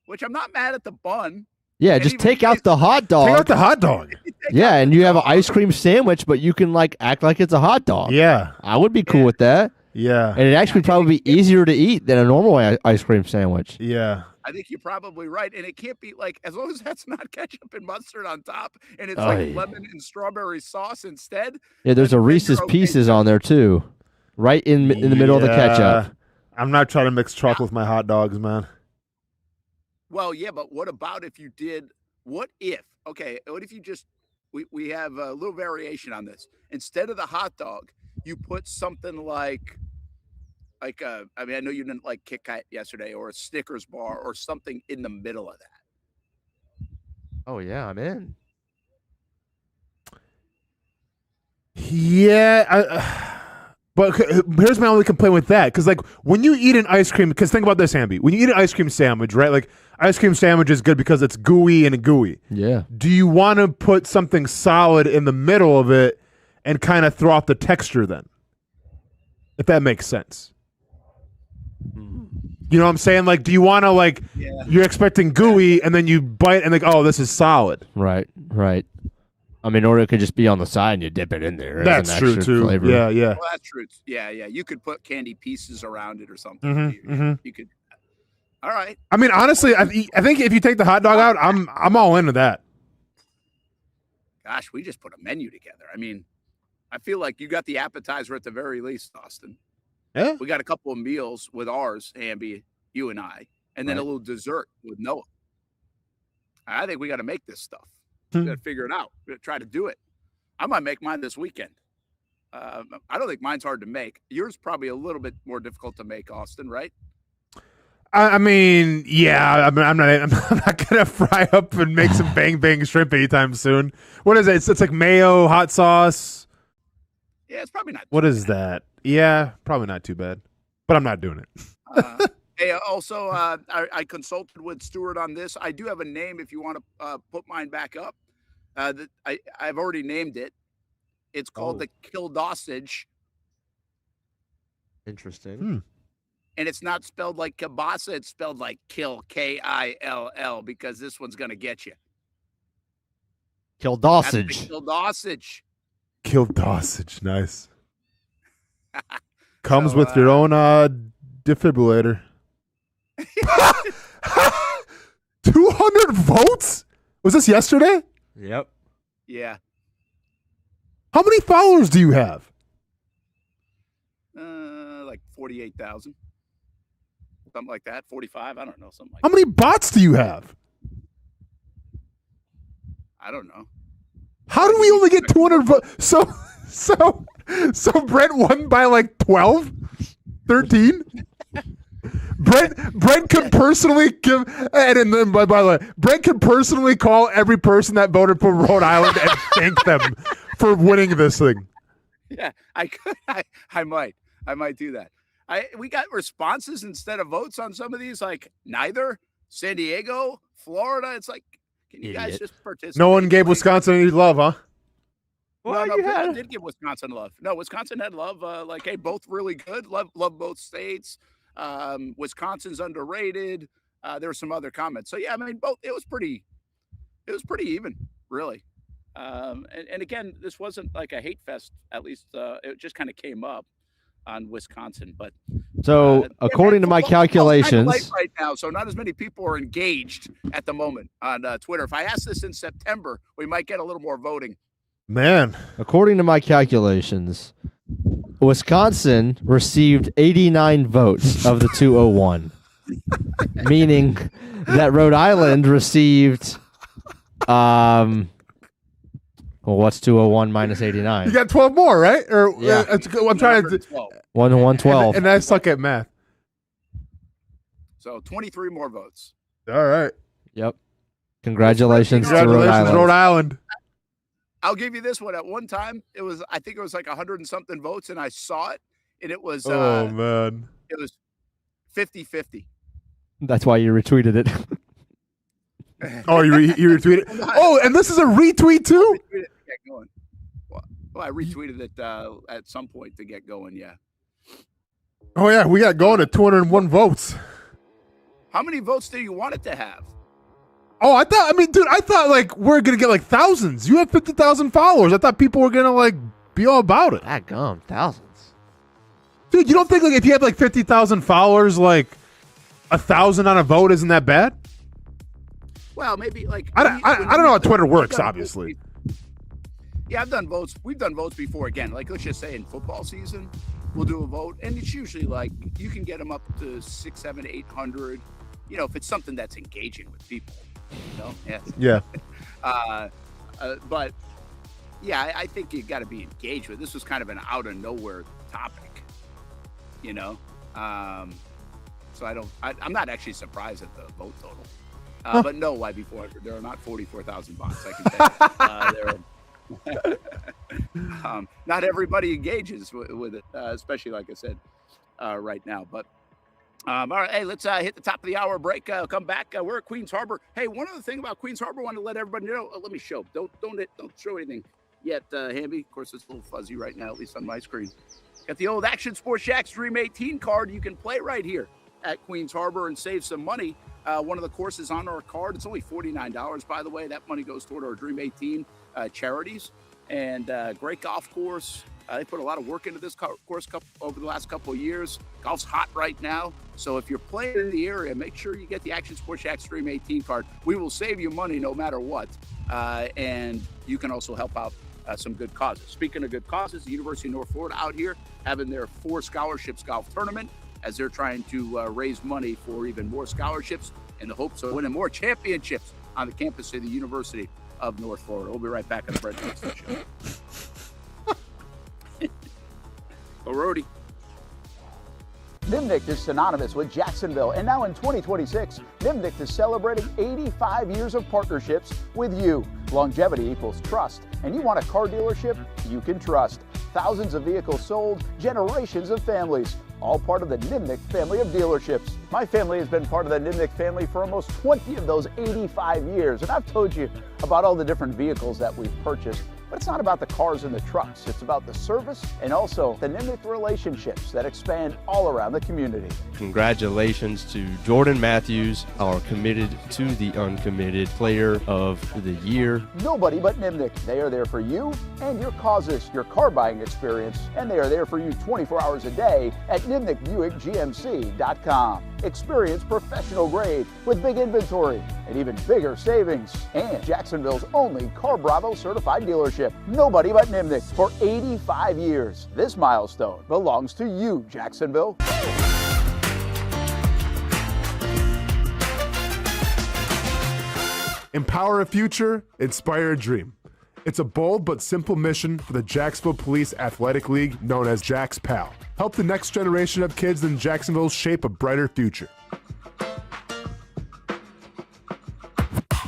which I'm not mad at the bun. Yeah, just take out the hot dog. Take out the hot dog. Yeah, and you have an ice cream sandwich, but you can like act like it's a hot dog. Yeah, I would be cool with that. Yeah, and it actually probably be easier to eat than a normal ice cream sandwich. Yeah. I think you're probably right. And it can't be like, as long as that's not ketchup and mustard on top and it's like lemon and strawberry sauce instead. Yeah, there's a Reese's Pieces on there too, right in the middle of the ketchup. I'm not trying to mix chocolate with my hot dogs, man. Well, yeah, but what about if you did, what if you just, we have a little variation on this. Instead of the hot dog, you put something like I mean, I know you didn't like Kit Kat yesterday or a Snickers bar or something in the middle of that. Oh, yeah, I'm in. Yeah. But here's my only complaint with that, because like when you eat an ice cream, because think about this, Hamby. When you eat an ice cream sandwich, right? Like ice cream sandwich is good because it's gooey and gooey. Yeah. Do you want to put something solid in the middle of it and kind of throw out the texture then? If that makes sense. You know what I'm saying? Like, do you want to like you're expecting gooey and then you bite and like, oh, this is solid. Right. I mean, or it could just be on the side and you dip it in there. That's true too. Flavor. Yeah. Well, that's true. Yeah. You could put candy pieces around it or something. You could. All right. I mean, honestly, I think if you take the hot dog out, I'm all into that. Gosh, we just put a menu together. I mean, I feel like you got the appetizer at the very least, Austin. Yeah. We got a couple of meals with ours, Hamby, you and I, and then a little dessert with Noah. I think we got to make this stuff. We got to figure it out. We're going to try to do it. I might make mine this weekend. I don't think mine's hard to make. Yours probably a little bit more difficult to make, Austin, right? I mean, yeah. I mean, I'm not gonna fry up and make some bang bang shrimp anytime soon. What is it? It's like mayo, hot sauce. Yeah, it's probably not. What is that? Yeah, probably not too bad. But I'm not doing it. Hey, also, I consulted with Stuart on this. I do have a name if you want to put mine back up. I've already named it. It's called the Kildosage. Interesting. And it's not spelled like kielbasa. It's spelled like kill, Kill, because this one's going to get you. Kildosage. Kildosage. Kildosage. Nice. Comes with your own defibrillator. 200 votes? Was this yesterday? Yep. Yeah. How many followers do you have? Like 48,000. Something like that. 45. I don't know. Something like How many bots do you have? I don't know. How do we only get 200 votes? So Brent won by like 12? 13? Brent could personally give, and then by the way, Brent could personally call every person that voted for Rhode Island and thank them for winning this thing. Yeah, I could. I might do that. We got responses instead of votes on some of these, like neither San Diego, Florida. It's like, can you guys just participate? No one gave Wisconsin any love, huh? Well, no, people did give Wisconsin love. No, Wisconsin had love. Like, hey, both really good. Love both states. Wisconsin's underrated. There were some other comments. So yeah, I mean, both. It was pretty even, really. And again, this wasn't like a hate fest. At least it just kind of came up on Wisconsin. But so according to my calculations, right now, so not as many people are engaged at the moment on Twitter. If I ask this in September, we might get a little more voting. Man, according to my calculations, Wisconsin received 89 votes of the 201, meaning that Rhode Island received, well, what's 201 minus 89? You got 12 more, right? Or yeah. I'm trying to 112. And I suck at math. So 23 more votes. All right. Yep. Congratulations to Rhode Island. Rhode Island. I'll give you this one. At one time, I think it was like 100 and something votes, and I saw it, and it was oh man, it was 50-50. That's why you retweeted it. Oh, you retweeted it? Oh, and this is a retweet too? Well, I retweeted it at some point to get going, yeah. Oh yeah, we got going at 201 votes. How many votes do you want it to have? Oh, I thought like we're gonna get like thousands. You have 50,000 followers. I thought people were gonna like be all about it. That gum, thousands. Dude, you don't think like if you have like 50,000 followers, like 1,000 on a vote isn't that bad? Well, maybe like I don't know how Twitter works, obviously. Yeah, I've done votes. We've done votes before. Again, like let's just say in football season, we'll do a vote, and it's usually like you can get them up to 600, 700, 800. You know, if it's something that's engaging with people. You know? Yeah. But yeah, I think you got to be engaged with. This was kind of an out of nowhere topic, you know. So I'm not actually surprised at the vote total. But no, why before there are not 44,000 bots. I can tell you. Not everybody engages with it, especially like I said right now. But all right, hey, let's hit the top of the hour break. Come back. We're at Queens Harbor. Hey, one other thing about Queens Harbor, I want to let everybody know. Let me show. Don't show anything yet, Hamby. Of course, it's a little fuzzy right now, at least on my screen. Got the old Action Sports Jax Dream 18 card. You can play right here at Queens Harbor and save some money. One of the courses on our card. It's only $49, by the way. That money goes toward our Dream 18 charities. And great golf course. They put a lot of work into this course over the last couple of years. Golf's hot right now. So if you're playing in the area, make sure you get the Action Sports Jax Dream 18 card. We will save you money no matter what. And you can also help out some good causes. Speaking of good causes, the University of North Florida out here having their 4 scholarships golf tournament as they're trying to raise money for even more scholarships in the hopes of winning more championships on the campus of the University of North Florida. We'll be right back on the Brent Martineau Show. Alrighty. Nimnicht is synonymous with Jacksonville, and now in 2026, Nimnicht is celebrating 85 years of partnerships with you. Longevity equals trust, and you want a car dealership you can trust. Thousands of vehicles sold, generations of families, all part of the Nimnicht family of dealerships. My family has been part of the Nimnicht family for almost 20 of those 85 years, and I've told you about all the different vehicles that we've purchased. But it's not about the cars and the trucks. It's about the service and also the Nimnicht relationships that expand all around the community. Congratulations to Jordan Matthews, our committed to the uncommitted player of the year. Nobody but Nimnicht. They are there for you and your causes, your car buying experience, and they are there for you 24 hours a day at NimnichtBuickGMC.com. Experience professional grade with big inventory and even bigger savings. And Jacksonville's only Car Bravo certified dealership. Nobody but Nimnicht for 85 years. This milestone belongs to you, Jacksonville. Empower a future, inspire a dream. It's a bold but simple mission for the Jacksonville Police Athletic League known as Jags PAL. Help the next generation of kids in Jacksonville shape a brighter future.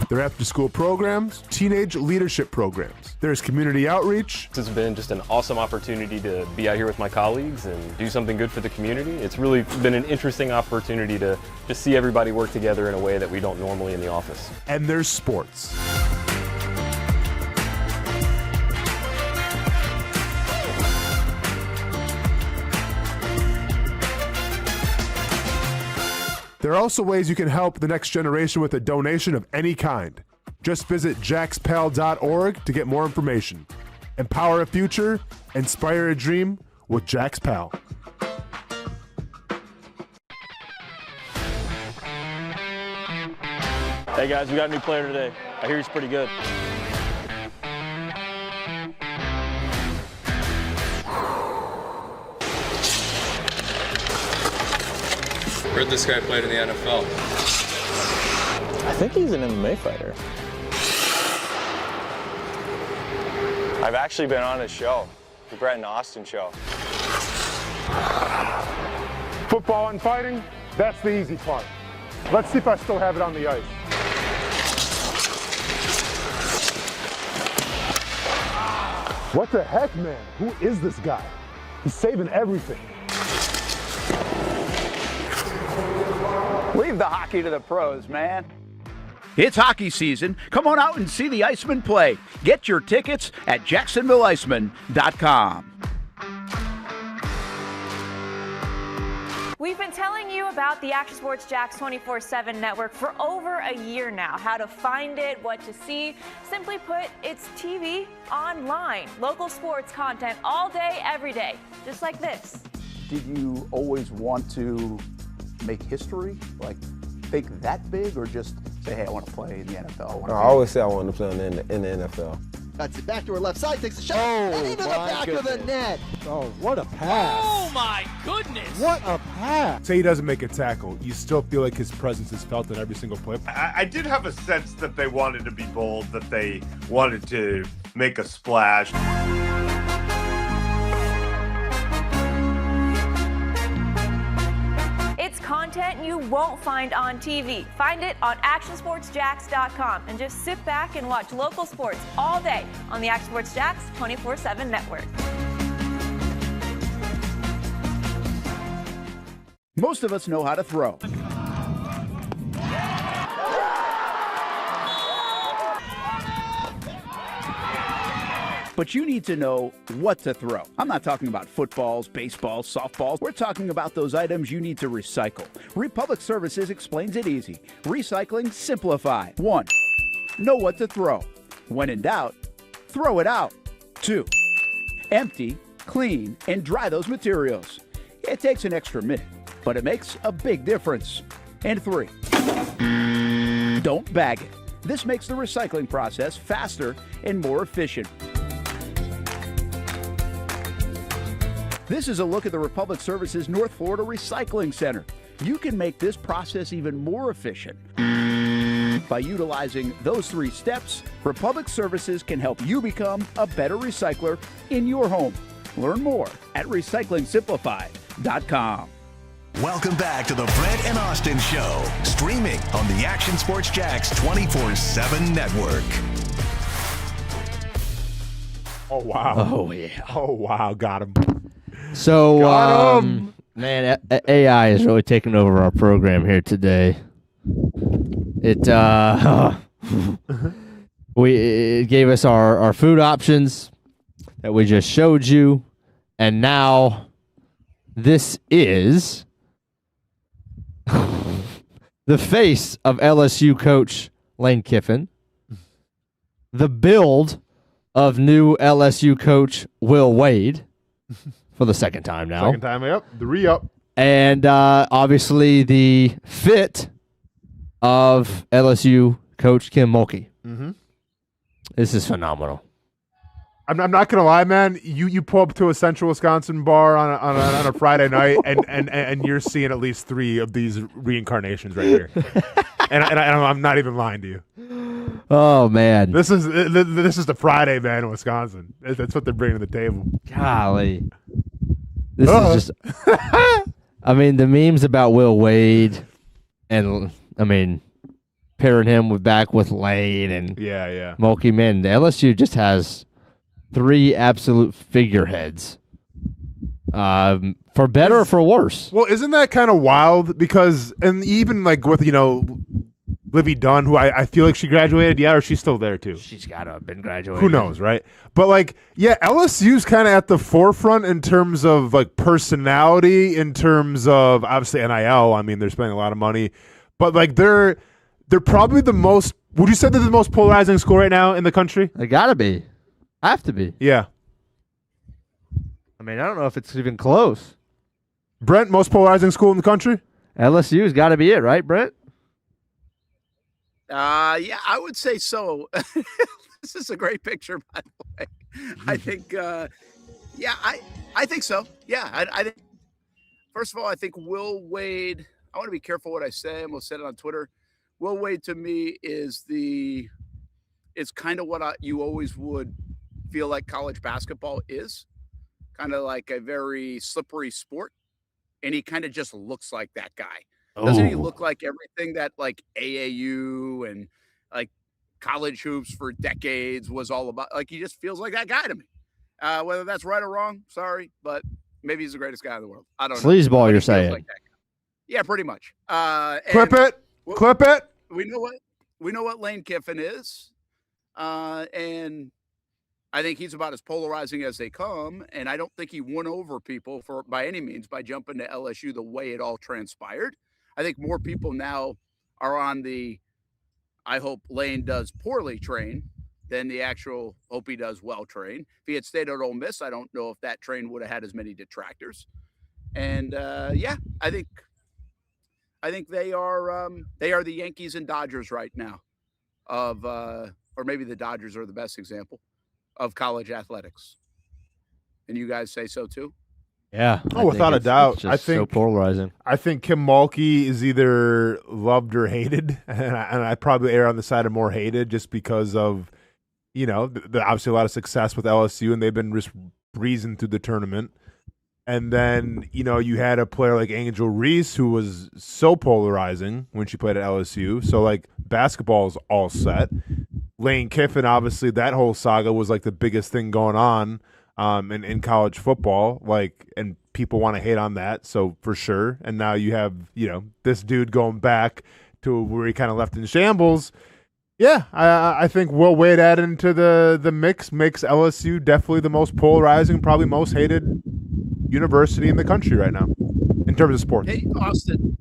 Their after-school programs, teenage leadership programs. There's community outreach. This has been just an awesome opportunity to be out here with my colleagues and do something good for the community. It's really been an interesting opportunity to just see everybody work together in a way that we don't normally in the office. And there's sports. There are also ways you can help the next generation with a donation of any kind. Just visit jaxpal.org to get more information. Empower a future, inspire a dream with Jags PAL. Hey guys, we got a new player today. I hear he's pretty good. Heard this guy played in the NFL. I think he's an MMA fighter. I've actually been on his show, the Brent and Austen show. Football and fighting, that's the easy part. Let's see if I still have it on the ice. What the heck, man? Who is this guy? He's saving everything. Leave the hockey to the pros, man. It's hockey season. Come on out and see the Icemen play. Get your tickets at JacksonvilleIcemen.com. We've been telling you about the Action Sports Jax 24/7 network for over a year now. How to find it, what to see. Simply put, it's TV online. Local sports content all day, every day. Just like this. Did you always want to make history? Like, think that big, or just say, hey, I want to play in the NFL? I always say I wanted to play in the NFL. That's it. Back to her left side, takes a shot, and into the back of the net. Oh, what a pass. Oh, my goodness. What a pass. Say he doesn't make a tackle, you still feel like his presence is felt in every single play. I did have a sense that they wanted to be bold, that they wanted to make a splash. It's content content you won't find on TV. Find it on actionsportsjax.com and just sit back and watch local sports all day on the Action Sports Jax 24/7 network. Most of us know how to throw. But you need to know what to throw. I'm not talking about footballs, baseballs, softballs. We're talking about those items you need to recycle. Republic Services explains it easy. Recycling simplified. 1. Know what to throw. When in doubt, throw it out. 2. Empty, clean, and dry those materials. It takes an extra minute, but it makes a big difference. And 3. Don't bag it. This makes the recycling process faster and more efficient. This is a look at the Republic Services North Florida Recycling Center. You can make this process even more efficient. By utilizing those 3 steps, Republic Services can help you become a better recycler in your home. Learn more at recyclingsimplified.com. Welcome back to the Brent and Austin Show, streaming on the Action Sports Jax 24/7 network. Oh, wow. Oh, yeah. Oh, wow. Got him. So, man, AI is really taking over our program here today. It gave us our food options that we just showed you, and now this is the face of LSU coach Lane Kiffin, the build of new LSU coach Will Wade. For the second time now. Second time, yep. The re-up. And obviously the fit of LSU coach Kim Mulkey. Mm-hmm. This is phenomenal. I'm not gonna lie, man. You pull up to a Central Wisconsin bar on a Friday night, and you're seeing at least 3 of these reincarnations right here. and I'm not even lying to you. Oh man, this is the Friday man in Wisconsin. That's what they're bringing to the table. Golly, this is just. I mean, the memes about Will Wade, and I mean, pairing him back with Lane and yeah, Mulkey. Man, the LSU just has 3 absolute figureheads. For better or for worse. Well, isn't that kind of wild? Because, and even like with, Livy Dunn, who I feel like she graduated, or she's still there too. She's got to have been graduated. Who knows, right? But LSU's kind of at the forefront in terms of like personality, in terms of obviously NIL. I mean, they're spending a lot of money, but like they're probably the most. Would you say they're the most polarizing school right now in the country? They gotta be, have to be. Yeah. I mean, I don't know if it's even close. Brent, most polarizing school in the country? LSU's got to be it, right, Brent? Yeah, I would say so. This is a great picture, by the way. I think, I think so. Yeah, I think. First of all, I think Will Wade. I want to be careful what I say. I'm gonna say it on Twitter. Will Wade to me is kind of what you always would feel like college basketball is, kind of like a very slippery sport, and he kind of just looks like that guy. Doesn't he look like everything that like AAU and like college hoops for decades was all about? Like, he just feels like that guy to me. Whether that's right or wrong, sorry, but maybe he's the greatest guy in the world. I don't know. Sleazeball, you're saying? Like yeah, pretty much. Clip it. We know what Lane Kiffin is, and I think he's about as polarizing as they come. And I don't think he won over people by any means by jumping to LSU the way it all transpired. I think more people now are on the I hope Lane does poorly train than the actual hope he does well train. If he had stayed at Ole Miss, I don't know if that train would have had as many detractors. And I think they are the Yankees and Dodgers right now of or maybe the Dodgers are the best example of college athletics. And you guys say so too? Yeah. Oh, without a doubt. I think so polarizing. I think Kim Mulkey is either loved or hated, and I probably err on the side of more hated just because of, obviously a lot of success with LSU, and they've been just breezing through the tournament. And then, you had a player like Angel Reese who was so polarizing when she played at LSU. So, like, basketball is all set. Lane Kiffin, obviously, that whole saga was like the biggest thing going on in college football. Like, and people want to hate on that, so for sure. And now you have, this dude going back to where he kind of left in shambles. Yeah, I think Will Wade added into the mix makes LSU definitely the most polarizing, probably most hated university in the country right now in terms of sports. Hey, Austen,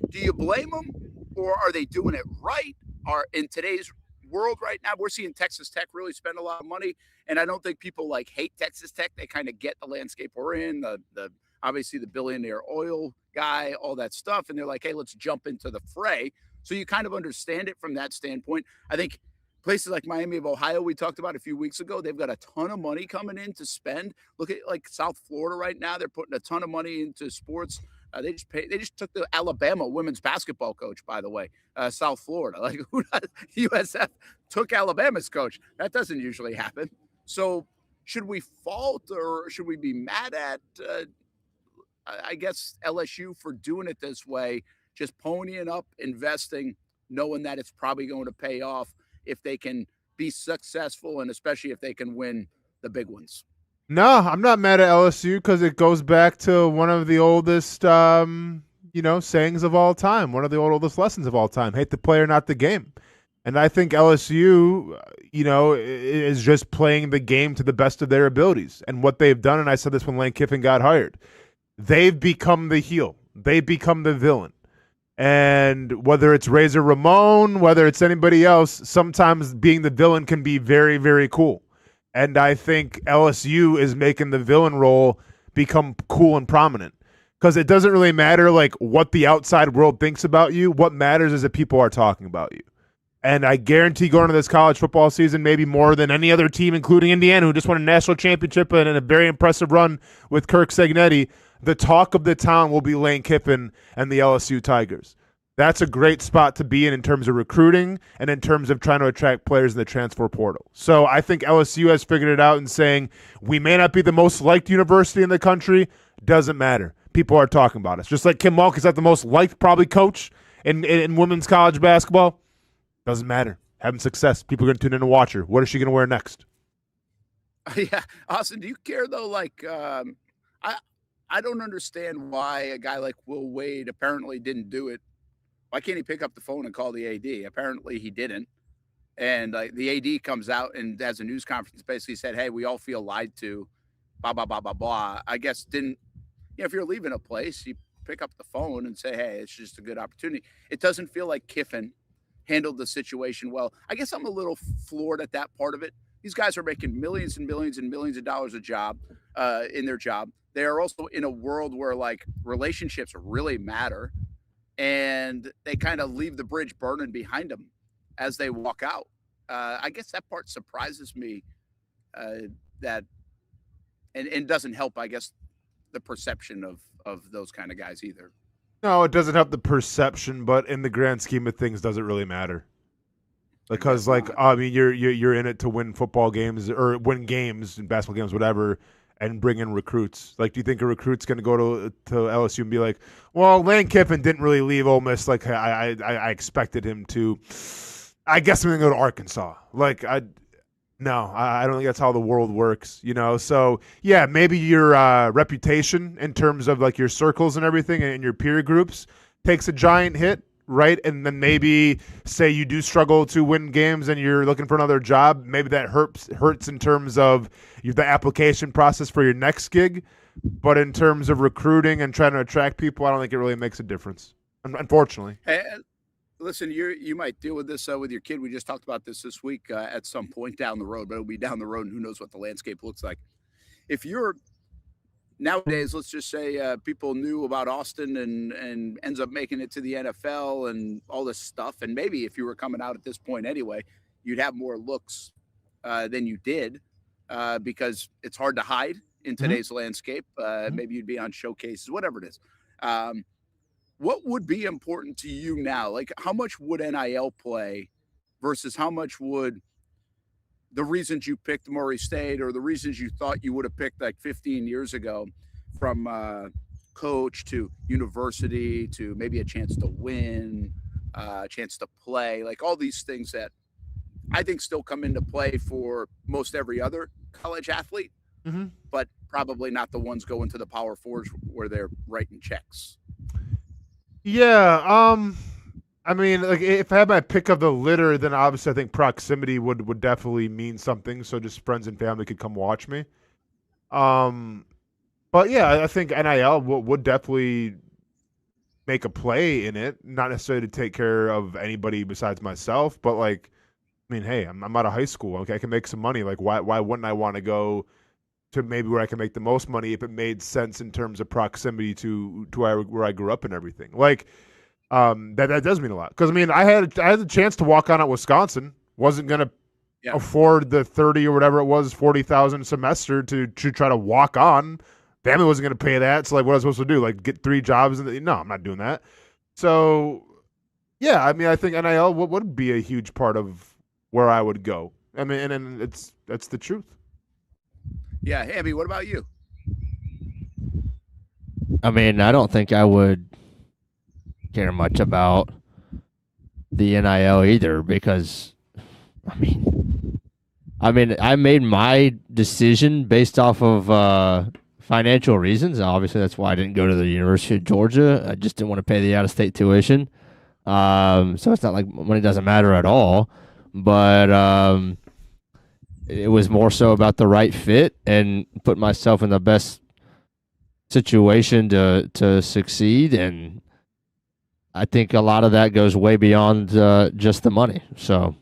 do you blame them, or are they doing it right? Are in today's world right now, we're seeing Texas Tech really spend a lot of money, and I don't think people like hate Texas Tech. They kind of get the landscape we're in, the obviously the billionaire oil guy, all that stuff, and they're like, hey, let's jump into the fray. So you kind of understand it from that standpoint. I think places like Miami of Ohio, we talked about a few weeks ago, they've got a ton of money coming in to spend. Look at like South Florida right now; they're putting a ton of money into sports. They just took the Alabama women's basketball coach, by the way, South Florida. Like USF took Alabama's coach. That doesn't usually happen. So should we fault or should we be mad at, I guess, LSU for doing it this way, just ponying up, investing, knowing that it's probably going to pay off if they can be successful and especially if they can win the big ones? No, I'm not mad at LSU because it goes back to one of the oldest, sayings of all time, one of the oldest lessons of all time. Hate the player, not the game. And I think LSU, is just playing the game to the best of their abilities. And what they've done, and I said this when Lane Kiffin got hired, they've become the heel. They've become the villain. And whether it's Razor Ramon, whether it's anybody else, sometimes being the villain can be very, very cool. And I think LSU is making the villain role become cool and prominent because it doesn't really matter like what the outside world thinks about you. What matters is that people are talking about you. And I guarantee going into this college football season, maybe more than any other team, including Indiana, who just won a national championship and a very impressive run with Kirk Cignetti, the talk of the town will be Lane Kiffin and the LSU Tigers. That's a great spot to be in terms of recruiting and in terms of trying to attract players in the transfer portal. So I think LSU has figured it out and saying we may not be the most liked university in the country. Doesn't matter. People are talking about us. Just like Kim Mulkey's not the most liked probably coach in women's college basketball. Doesn't matter. Having success. People are going to tune in and watch her. What is she going to wear next? Yeah. Austin, do you care though? Like, I don't understand why a guy like Will Wade apparently didn't do it. Why can't he pick up the phone and call the AD? Apparently he didn't. And the AD comes out and has a news conference, basically said, hey, we all feel lied to, blah, blah, blah, blah, blah. I guess if you're leaving a place, you pick up the phone and say, hey, it's just a good opportunity. It doesn't feel like Kiffin handled the situation well. I guess I'm a little floored at that part of it. These guys are making millions and millions and millions of dollars in their job. They are also in a world where like relationships really matter. And they kind of leave the bridge burning behind them as they walk out. I guess that part surprises me that and doesn't help, I guess, the perception of those kind of guys either. No, it doesn't help the perception, but in the grand scheme of things, does it really matter? Because, you're in it to win football games or win games, basketball games, whatever, and bring in recruits. Like, do you think a recruit's going to go to LSU and be like, well, Lane Kiffin didn't really leave Ole Miss like I expected him to. I guess I'm going to go to Arkansas. Like, I don't think that's how the world works, So, yeah, maybe your reputation in terms of, like, your circles and everything and your peer groups takes a giant hit, right? And then maybe say you do struggle to win games and you're looking for another job. Maybe that hurts in terms of the application process for your next gig. But in terms of recruiting and trying to attract people, I don't think it really makes a difference, unfortunately. Hey, listen, you might deal with this with your kid. We just talked about this week at some point down the road, but it'll be down the road, and who knows what the landscape looks like. If you're nowadays, let's just say people knew about Austen and ends up making it to the NFL and all this stuff, and maybe if you were coming out at this point anyway, you'd have more looks than you did because it's hard to hide in today's landscape. Maybe you'd be on showcases, whatever it is. What would be important to you now? Like, how much would NIL play versus how much would the reasons you picked Murray State or the reasons you thought you would have picked like 15 years ago, from coach to university to maybe a chance to win, a chance to play, like all these things that I think still come into play for most every other college athlete, but probably not the ones going to the Power Fours where they're writing checks. Yeah. I mean, like if I had my pick of the litter, then obviously I think proximity would definitely mean something. So just friends and family could come watch me. But yeah, I think NIL would definitely make a play in it. Not necessarily to take care of anybody besides myself, but like, I mean, hey, I'm out of high school. Okay, I can make some money. Like, why wouldn't I want to go to maybe where I can make the most money if it made sense in terms of proximity to where I grew up and everything. Like, that does mean a lot. Because I mean, I had the chance to walk on at Wisconsin. Wasn't gonna afford the 30 or whatever it was, 40,000 a semester to try to walk on. Family wasn't gonna pay that. So like, what was I supposed to do? Like, get 3 jobs? No, I'm not doing that. So yeah, I mean, I think NIL would be a huge part of where I would go. I mean, and that's the truth. Yeah, Hamby, what about you? I mean, I don't think I would care much about the NIL either because, I mean, I made my decision based off of financial reasons. Obviously, that's why I didn't go to the University of Georgia. I just didn't want to pay the out-of-state tuition. So it's not like money doesn't matter at all. But it was more so about the right fit and put myself in the best situation to succeed. And I think a lot of that goes way beyond just the money. So,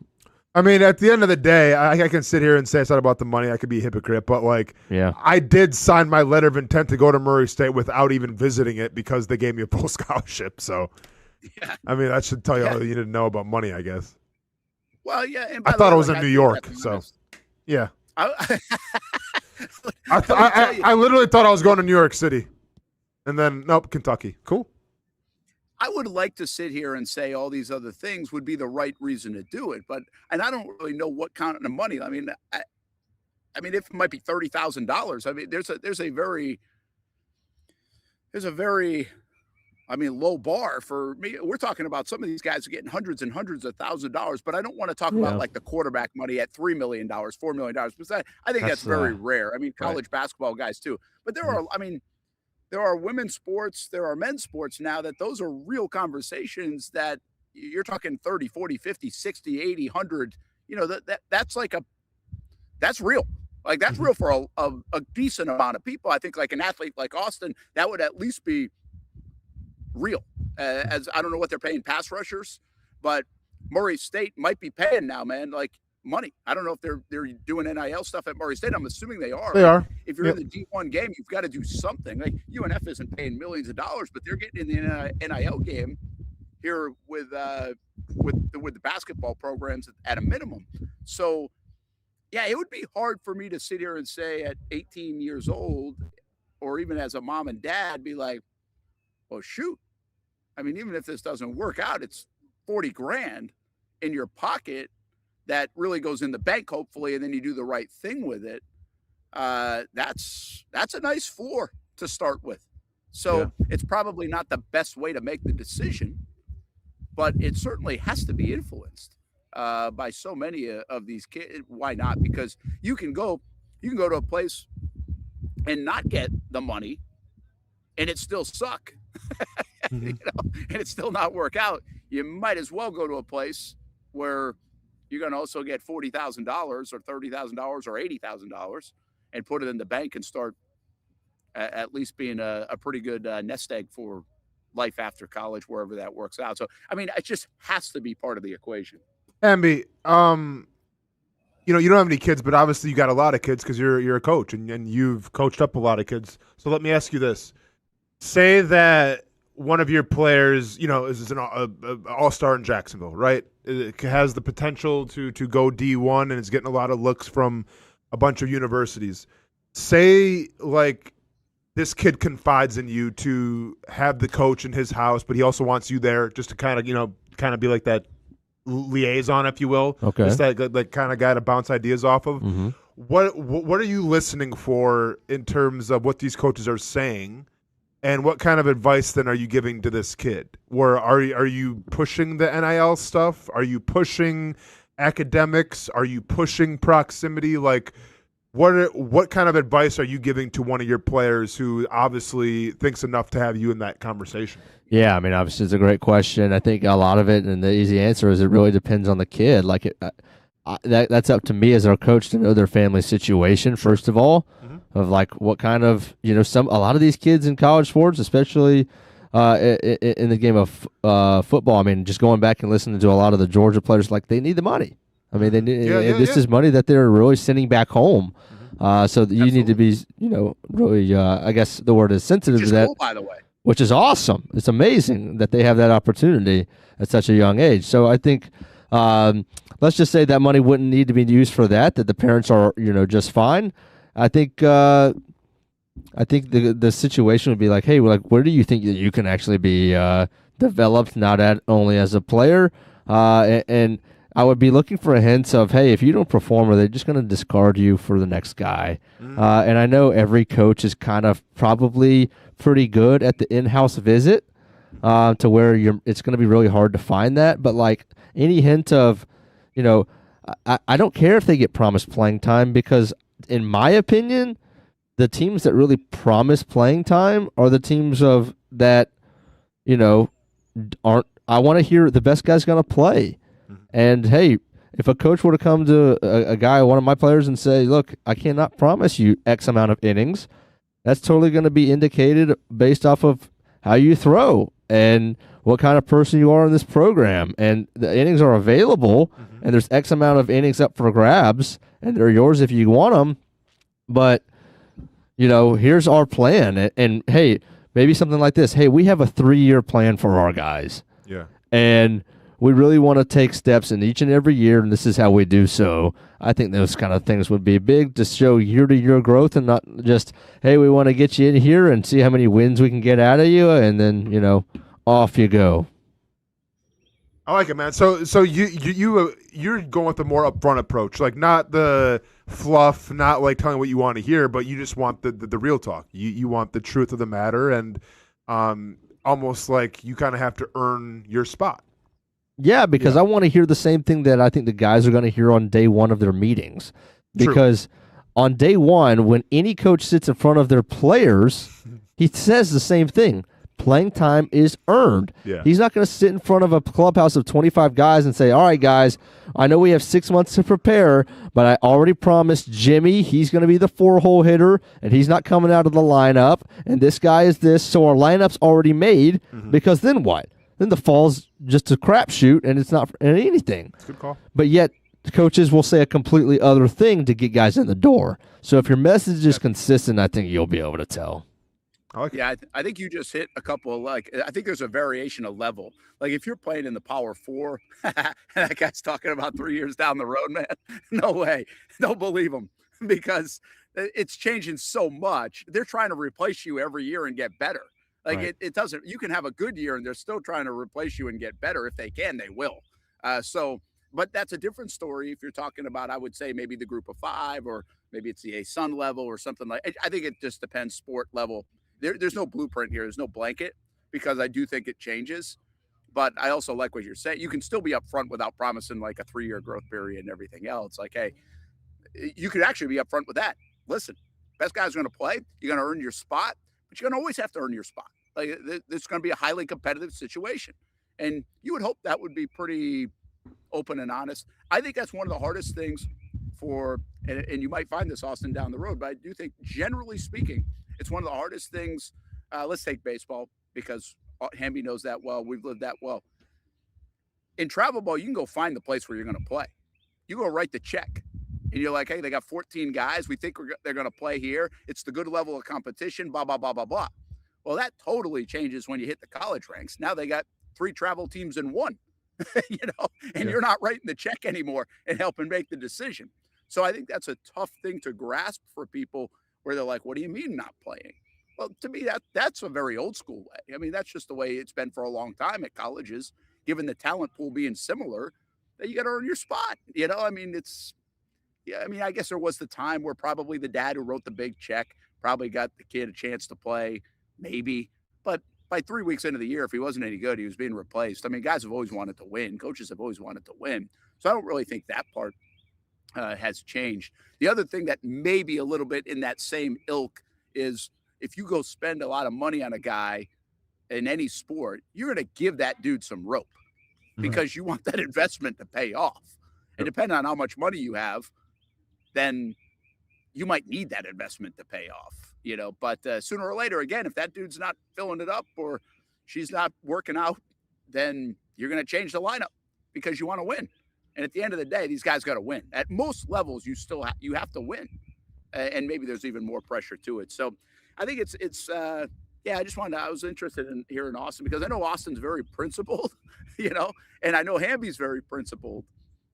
I mean, at the end of the day, I can sit here and say it's not about the money. I could be a hypocrite, but like, yeah, I did sign my letter of intent to go to Murray State without even visiting it because they gave me a full scholarship. So, yeah. I mean, that should tell you all you need to know about money, I guess. Well, yeah. And I thought it was in New York, so yeah. I literally thought I was going to New York City, and then nope, Kentucky. Cool. I would like to sit here and say all these other things would be the right reason to do it, and I don't really know what kind of money. I mean, if it might be $30,000. I mean, there's a very low bar for me. We're talking about some of these guys are getting hundreds and hundreds of $1,000s, but I don't want to talk about like the quarterback money at $3 million, $4 million, because I think that's very rare. I mean, college basketball guys too, but there are women's sports, there are men's sports now that those are real conversations that you're talking 30, 40, 50, 60, 80, 100, that's real. Like that's real for a decent amount of people. I think like an athlete like Austen, that would at least be real. As I don't know what they're paying pass rushers, but Murray State might be paying now, man, like money. I don't know if they're doing NIL stuff at Murray State. I'm assuming they are. They are. If you're in the D1 game, you've got to do something. Like UNF isn't paying millions of dollars, but they're getting in the NIL game here with the basketball programs at a minimum. So yeah, it would be hard for me to sit here and say at 18 years old, or even as a mom and dad, be like, well, shoot. I mean, even if this doesn't work out, it's 40 grand in your pocket that really goes in the bank, hopefully, and then you do the right thing with it. That's a nice floor to start with. So it's probably not the best way to make the decision, but it certainly has to be influenced by so many of these kids. Why not? Because you can go to a place and not get the money and it still suck. And it still not work out. You might as well go to a place where you're going to also get $40,000 or $30,000 or $80,000 and put it in the bank and start at least being a pretty good nest egg for life after college, wherever that works out. So, I mean, it just has to be part of the equation. Hamby, you don't have any kids, but obviously you got a lot of kids because you're a coach and you've coached up a lot of kids. So let me ask you this. Say that one of your players, is an all-star in Jacksonville, right? It has the potential to go D1 and is getting a lot of looks from a bunch of universities. Say, like, this kid confides in you to have the coach in his house, but he also wants you there just to kind of be like that liaison, if you will. Okay. Just that kind of guy to bounce ideas off of. Mm-hmm. What are you listening for in terms of what these coaches are saying, and what kind of advice then are you giving to this kid? Where are you pushing the NIL stuff? Are you pushing academics? Are you pushing proximity? Like, what kind of advice are you giving to one of your players who obviously thinks enough to have you in that conversation? Yeah, I mean, obviously it's a great question. I think a lot of it, and the easy answer is it really depends on the kid. Like, that's up to me as our coach to know their family situation, first of all, of like what kind of, a lot of these kids in college sports, especially in the game of football, I mean, just going back and listening to a lot of the Georgia players, like they need the money. I mean, this is money that they're really sending back home. So you need to be, really, I guess the word is sensitive to that. Cool, by the way. Which is awesome. It's amazing that they have that opportunity at such a young age. So I think, let's just say that money wouldn't need to be used for that the parents are, just fine. I think the situation would be like, hey, where do you think that you can actually be developed, not only as a player, and I would be looking for a hint of, hey, if you don't perform, are they just going to discard you for the next guy? And I know every coach is kind of probably pretty good at the in-house visit to where it's going to be really hard to find that. But, like, any hint of, I don't care if they get promised playing time because, in my opinion, the teams that really promise playing time are the teams that aren't – I want to hear the best guy's going to play. And, hey, if a coach were to come to a guy, one of my players, and say, look, I cannot promise you X amount of innings, that's totally going to be indicated based off of how you throw and what kind of person you are in this program. And the innings are available, and there's X amount of innings up for grabs, and they're yours if you want them. But, here's our plan. And hey, maybe something like this. Hey, we have a 3-year plan for our guys. Yeah. And we really want to take steps in each and every year, and this is how we do so. I think those kind of things would be big to show year-to-year growth and not just, hey, we want to get you in here and see how many wins we can get out of you, and then, off you go. I like it, man. So you're going with a more upfront approach, like not the fluff, not like telling what you want to hear, but you just want the real talk. You want the truth of the matter, and almost like you kind of have to earn your spot. Yeah, because I want to hear the same thing that I think the guys are going to hear on day one of their meetings. Because on day one, when any coach sits in front of their players, he says the same thing. Playing time is earned. Yeah. He's not going to sit in front of a clubhouse of 25 guys and say, all right, guys, I know we have 6 months to prepare, but I already promised Jimmy he's going to be the 4-hole hitter, and he's not coming out of the lineup, and this guy is this, so our lineup's already made, because then what? Then the fall's just a crapshoot, and it's not anything. Good call. But yet, coaches will say a completely other thing to get guys in the door. So if your message is consistent, I think you'll be able to tell. I think you just hit a couple of, I think there's a variation of level. Like if you're playing in the Power 4, and that guy's talking about 3 years down the road, man, no way. Don't believe him because it's changing so much. They're trying to replace you every year and get better. Like it doesn't, you can have a good year and they're still trying to replace you and get better. If they can, they will. But that's a different story. If you're talking about, I would say maybe the group of 5, or maybe it's the A-Sun level or something like, I think it just depends sport level. There's no blueprint here. There's no blanket, because I do think it changes. But I also like what you're saying. You can still be upfront without promising like a 3-year growth period and everything else. Like, hey, you could actually be upfront with that. Listen, best guy's going to play. You're going to earn your spot. But you're going to always have to earn your spot. Like, it's going to be a highly competitive situation. And you would hope that would be pretty open and honest. I think that's one of the hardest things and you might find this, Austen, down the road, but I do think, generally speaking, it's one of the hardest things. Let's take baseball, because Hamby knows that well. We've lived that well. In travel ball, you can go find the place where you're going to play. You go write the check. And you're like, hey, they got 14 guys. We think they're going to play here. It's the good level of competition, blah, blah, blah, blah, blah. Well, that totally changes when you hit the college ranks. Now they got 3 travel teams in one, and you're not writing the check anymore and helping make the decision. So I think that's a tough thing to grasp for people, where they're like, what do you mean not playing? Well, to me, that's a very old school way. I mean, that's just the way it's been for a long time at colleges, given the talent pool being similar. that you got to earn your spot. I mean, I guess there was the time where probably the dad who wrote the big check probably got the kid a chance to play, maybe. But by 3 weeks into the year, if he wasn't any good, he was being replaced. I mean, guys have always wanted to win. Coaches have always wanted to win. So I don't really think that part has changed. The other thing that may be a little bit in that same ilk is if you go spend a lot of money on a guy in any sport, you're going to give that dude some rope because you want that investment to pay off. And depending on how much money you have, then you might need that investment to pay off, but sooner or later, again, if that dude's not filling it up or she's not working out, then you're going to change the lineup because you want to win. And at the end of the day, these guys got to win. At most levels, you still you have to win. And maybe there's even more pressure to it. So I think I was interested in hearing Austen because I know Austin's very principled, and I know Hamby's very principled.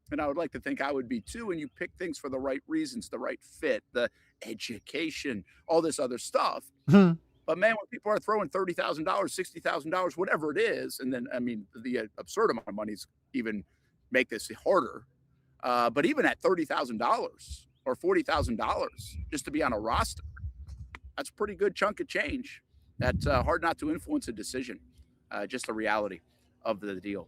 And I would like to think I would be too. And you pick things for the right reasons, the right fit, the education, all this other stuff. But man, when people are throwing $30,000, $60,000, whatever it is, and then, I mean, the absurd amount of money's even make this harder. But even at $30,000 or $40,000 just to be on a roster, that's a pretty good chunk of change. That's hard not to influence a decision. Just the reality of the deal.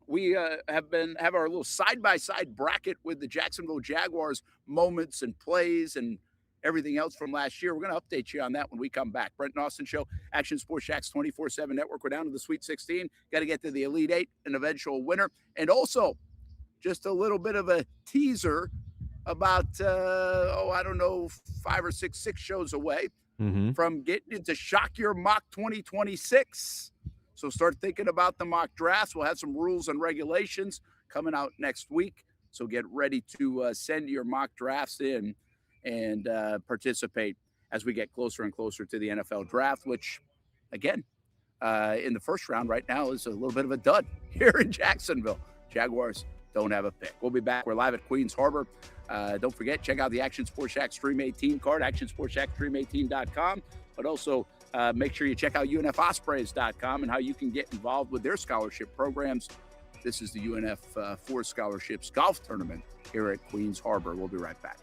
We have our little side-by-side bracket with the Jacksonville Jaguars moments and plays and everything else from last year. We're going to update you on that when we come back. Brent and Austen Show, Action Sports Jax 24/7 Network. We're down to the Sweet 16. Got to get to the Elite 8, an eventual winner. And also, just a little bit of a teaser about, 5 or 6 shows away from getting into Shock Your Mock 2026. So start thinking about the mock drafts. We'll have some rules and regulations coming out next week. So get ready to send your mock drafts in and participate as we get closer and closer to the NFL draft, which, again, in the first round right now is a little bit of a dud here in Jacksonville. Jaguars don't have a pick. We'll be back. We're live at Queens Harbor. Don't forget, check out the Action Sports Shack Stream 18 card, actionsportshackstream18.com. But also make sure you check out UNFospreys.com and how you can get involved with their scholarship programs. This is the UNF 4 Scholarships Golf Tournament here at Queens Harbor. We'll be right back.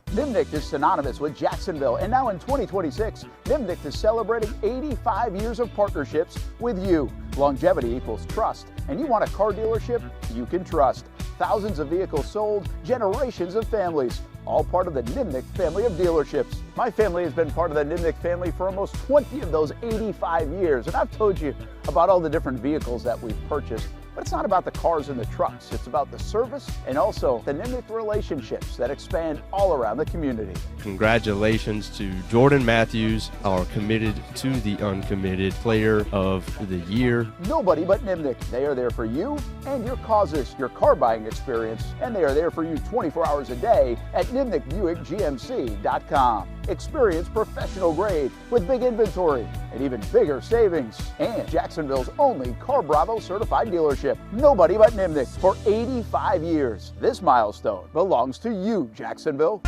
Nimnicht is synonymous with Jacksonville, and now in 2026, Nimnicht is celebrating 85 years of partnerships with you. Longevity equals trust, and you want a car dealership you can trust. Thousands of vehicles sold, generations of families, all part of the Nimnicht family of dealerships. My family has been part of the Nimnicht family for almost 20 of those 85 years, and I've told you about all the different vehicles that we've purchased. But it's not about the cars and the trucks. It's about the service and also the Nimnicht relationships that expand all around the community. Congratulations to Jordan Matthews, our committed to the uncommitted player of the year. Nobody but Nimnicht. They are there for you and your causes, your car buying experience, and they are there for you 24 hours a day at NimnichtBuickGMC.com. Experience professional grade with big inventory and even bigger savings. And Jacksonville's only Car Bravo certified dealership. Nobody but Nimnicht for 85 years. This milestone belongs to you, Jacksonville.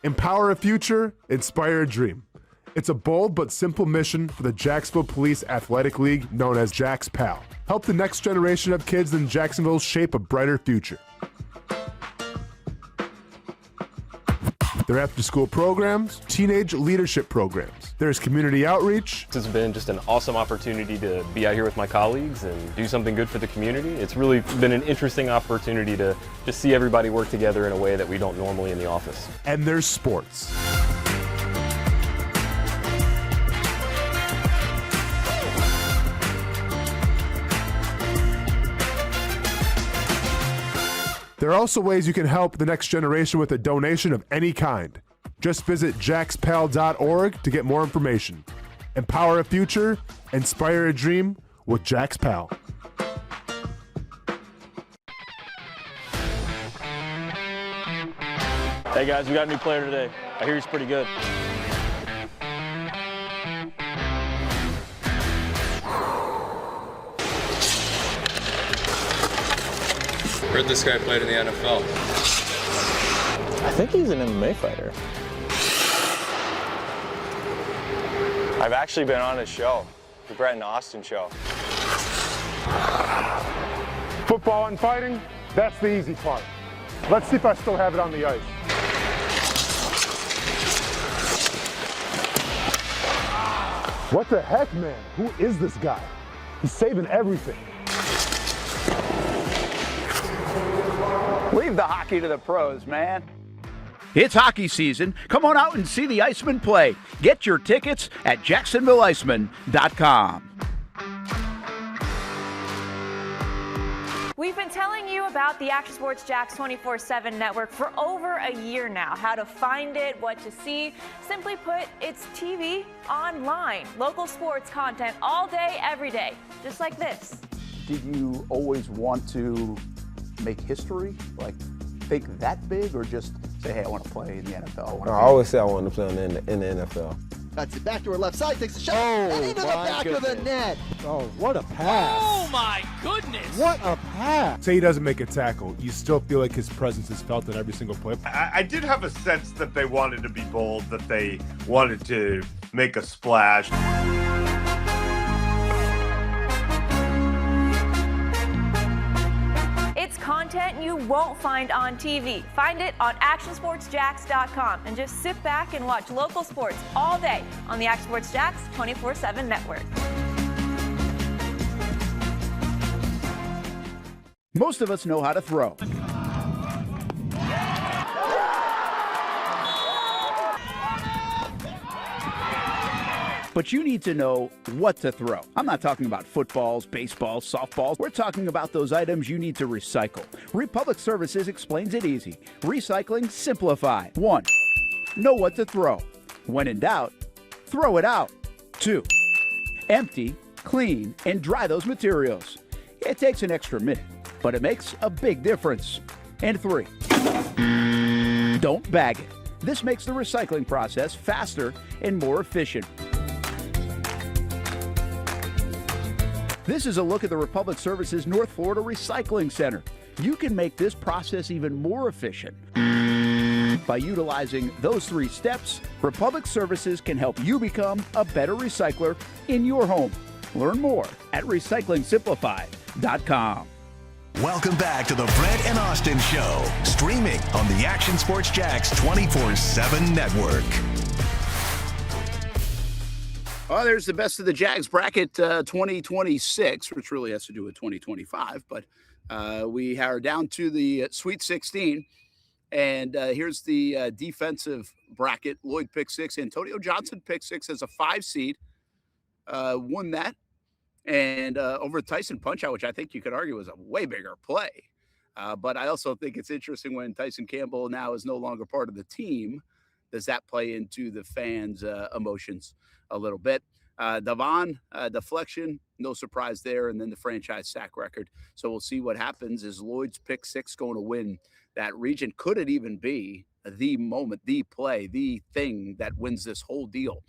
Empower a future, inspire a dream. It's a bold but simple mission for the Jacksonville Police Athletic League known as Jags PAL. Help the next generation of kids in Jacksonville shape a brighter future. Their after-school programs, teenage leadership programs. There's community outreach. This has been just an awesome opportunity to be out here with my colleagues and do something good for the community. It's really been an interesting opportunity to just see everybody work together in a way that we don't normally in the office. And there's sports. There are also ways you can help the next generation with a donation of any kind. Just visit jaxpal.org to get more information. Empower a future, inspire a dream with Jags PAL. Hey guys, we got a new player today. I hear he's pretty good. Heard this guy played in the NFL. I think he's an MMA fighter. I've actually been on his show, the Brent and Austen show. Football and fighting, that's the easy part. Let's see if I still have it on the ice. What the heck, man? Who is this guy? He's saving everything. Leave the hockey to the pros, man. It's hockey season. Come on out and see the Icemen play. Get your tickets at JacksonvilleIcemen.com. We've been telling you about the Action Sports Jax 24/7 network for over a year now. How to find it, what to see. Simply put, it's TV online. Local sports content all day, every day. Just like this. Did you always want to make history? Like, think that big, or just say, hey, I want to play in the NFL? I always say I wanted to play in the NFL. That's it. Backdoor left side, takes a shot. And into the back of the net. Oh, what a pass. Oh, my goodness. What a pass. Say he doesn't make a tackle. You still feel like his presence is felt in every single play. I did have a sense that they wanted to be bold, that they wanted to make a splash. It's content you won't find on TV. Find it on actionsportsjax.com and just sit back and watch local sports all day on the Action Sports Jax 24/7 network. Most of us know how to throw. But you need to know what to throw. I'm not talking about footballs, baseballs, softballs. We're talking about those items you need to recycle. Republic Services explains it easy. Recycling simplified. 1. Know what to throw. When in doubt, throw it out. 2. Empty, clean, and dry those materials. It takes an extra minute, but it makes a big difference. And 3. Don't bag it. This makes the recycling process faster and more efficient. This is a look at the Republic Services North Florida Recycling Center. You can make this process even more efficient. By utilizing those 3 steps, Republic Services can help you become a better recycler in your home. Learn more at recyclingsimplified.com. Welcome back to the Brent and Austen Show, streaming on the Action Sports Jax 24/7 network. Oh, there's the best of the Jags bracket 2026, which really has to do with 2025. But we are down to the Sweet 16. And here's the defensive bracket. Lloyd pick 6. Antonio Johnson pick 6 as a 5 seed. Won that. And over Tyson Punchout, which I think you could argue was a way bigger play. But I also think it's interesting when Tyson Campbell now is no longer part of the team. Does that play into the fans' emotions a little bit? Devon, deflection, no surprise there, and then the franchise sack record. So we'll see what happens. Is Lloyd's pick 6 going to win that region? Could it even be the moment, the play, the thing that wins this whole deal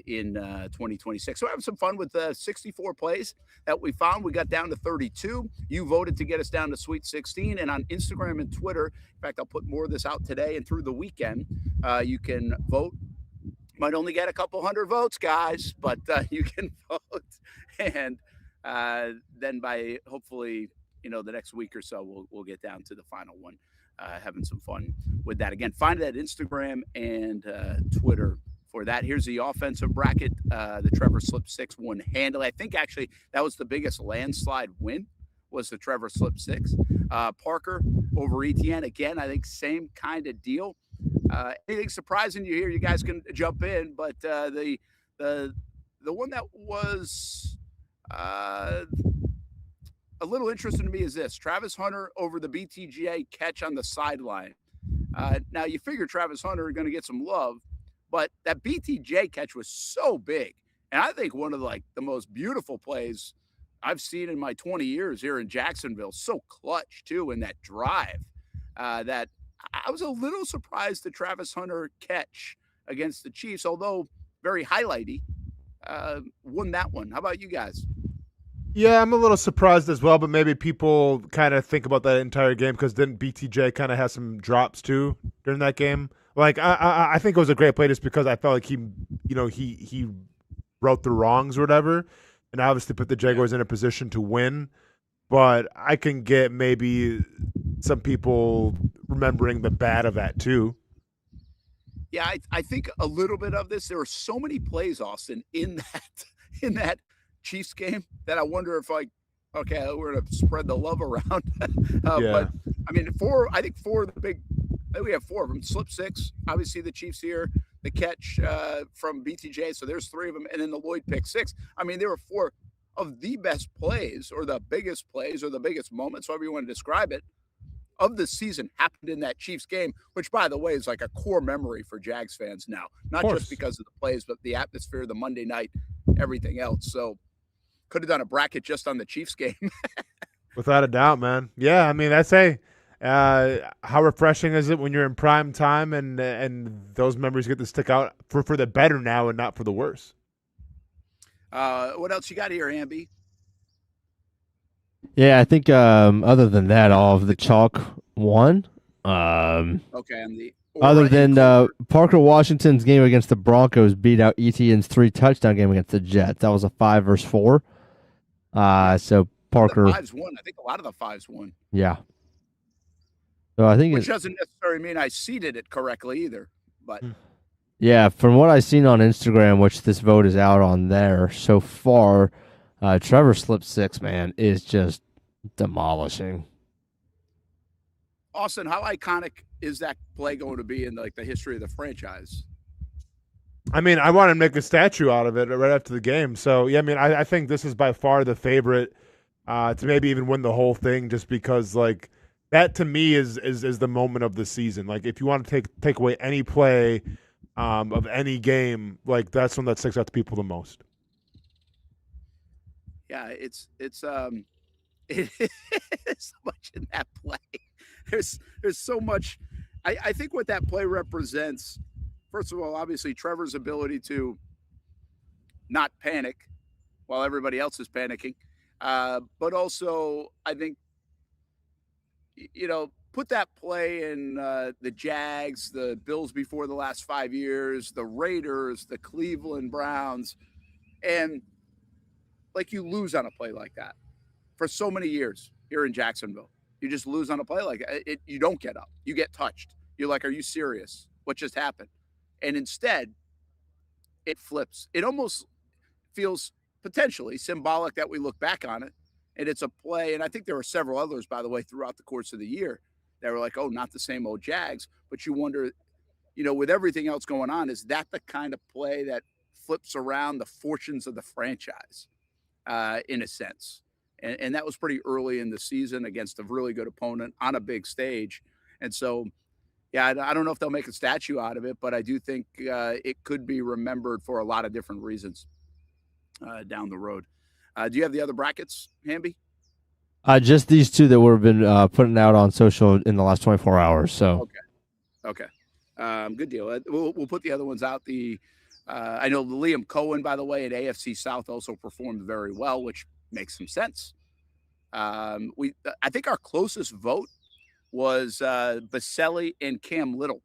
in 2026? So we're having some fun with 64 plays that we found. We got down to 32. You voted to get us down to Sweet 16. And on Instagram and Twitter, in fact, I'll put more of this out today and through the weekend, you can vote. Might only get a couple hundred votes, guys, but you can vote. And then by hopefully, the next week or so, we'll get down to the final one, having some fun with that. Again, find it at Instagram and Twitter for that. Here's the offensive bracket. The Trevor Slip 6 won handily. I think actually that was the biggest landslide win, was the Trevor Slip 6. Parker over Etienne. Again, I think same kind of deal. Anything surprising you hear, you guys can jump in. But the one that was a little interesting to me is this. Travis Hunter over the BTGA catch on the sideline. Now, you figure Travis Hunter is going to get some love, but that BTJ catch was so big. And I think one of the most beautiful plays I've seen in my 20 years here in Jacksonville. So clutch, too, in that drive. That I was a little surprised the Travis Hunter catch against the Chiefs, although very highlighty, won that one. How about you guys? Yeah, I'm a little surprised as well, but maybe people kind of think about that entire game because didn't BTJ kind of have some drops too during that game? I think it was a great play just because I felt like he wrote the wrongs or whatever, and obviously put the Jaguars in a position to win. But I can get maybe some people remembering the bad of that too. Yeah, I think a little bit of this. There are so many plays, Austin, in that Chiefs game that I wonder if okay, we're gonna spread the love around. But I mean, I think four of the big. We have four of them. Slip six, obviously the Chiefs here. The catch from BTJ, so there's three of them, and then the Lloyd pick six. I mean, there were four of the best plays, or the biggest plays, or the biggest moments, however you want to describe it, of the season happened in that Chiefs game, which, by the way, is like a core memory for Jags fans now. Not just because of the plays, but the atmosphere, the Monday night, everything else. So could have done a bracket just on the Chiefs game. Without a doubt, man. Yeah, I mean, how refreshing is it when you're in prime time and those memories get to stick out for the better now and not for the worse. What else you got here, Hamby? Yeah, I think other than that, all of the chalk won. Okay, on the other than Parker Washington's game against the Broncos beat out Etienne's 3-touchdown game against the Jets. That was a 5 versus 4. So Parker. The fives won. I think a lot of the fives won. Yeah. So I think which doesn't necessarily mean I seeded it correctly either, but. Yeah, from what I've seen on Instagram, which this vote is out on there so far, Trevor Slip 6, man, is just demolishing. Austin, how iconic is that play going to be in the history of the franchise? I mean, I want to make a statue out of it right after the game. So, yeah, I mean, I think this is by far the favorite to maybe even win the whole thing just because, that to me is the moment of the season. If you want to take away any play of any game, that's one that sticks out to people the most. Yeah, it's so much in that play. There's so much. I think what that play represents, first of all, obviously Trevor's ability to not panic while everybody else is panicking, but also I think put that play in the Jags, the Bills before the last 5 years, the Raiders, the Cleveland Browns, and you lose on a play like that for so many years here in Jacksonville. You just lose on a play like it. You don't get up. You get touched. You're like, are you serious? What just happened? And instead, it flips. It almost feels potentially symbolic that we look back on it, and it's a play. And I think there were several others, by the way, throughout the course of the year that were like, oh, not the same old Jags. But you wonder, with everything else going on, is that the kind of play that flips around the fortunes of the franchise in a sense? And that was pretty early in the season against a really good opponent on a big stage. And so, yeah, I don't know if they'll make a statue out of it, but I do think it could be remembered for a lot of different reasons down the road. Do you have the other brackets, Hamby? Just these two that we've been putting out on social in the last 24 hours. So okay, good deal. We'll put the other ones out. I know Liam Cohen, by the way, at AFC South also performed very well, which makes some sense. I think our closest vote was Baselli and Cam Little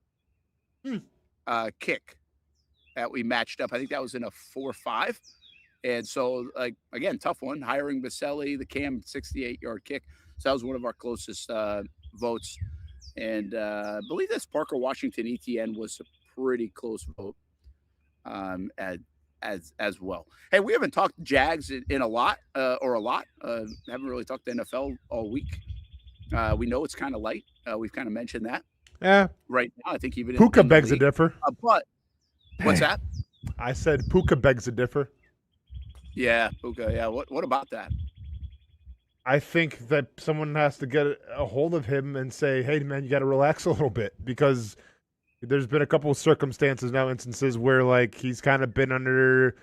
kick that we matched up. I think that was in a 4-5. And so, again, tough one. Hiring Baselli, the Cam 68-yard kick. So that was one of our closest votes. And I believe this Parker Washington ETN was a pretty close vote as well. Hey, we haven't talked Jags in a lot. Haven't really talked NFL all week. We know it's kind of light. We've kind of mentioned that. Yeah. Right now, I think even Puka begs to differ. But what's that? I said Puka begs to differ. Yeah, Puka. Yeah. What about that? I think that someone has to get a hold of him and say, hey, man, you got to relax a little bit, because there's been a couple of circumstances now, instances where he's kind of been under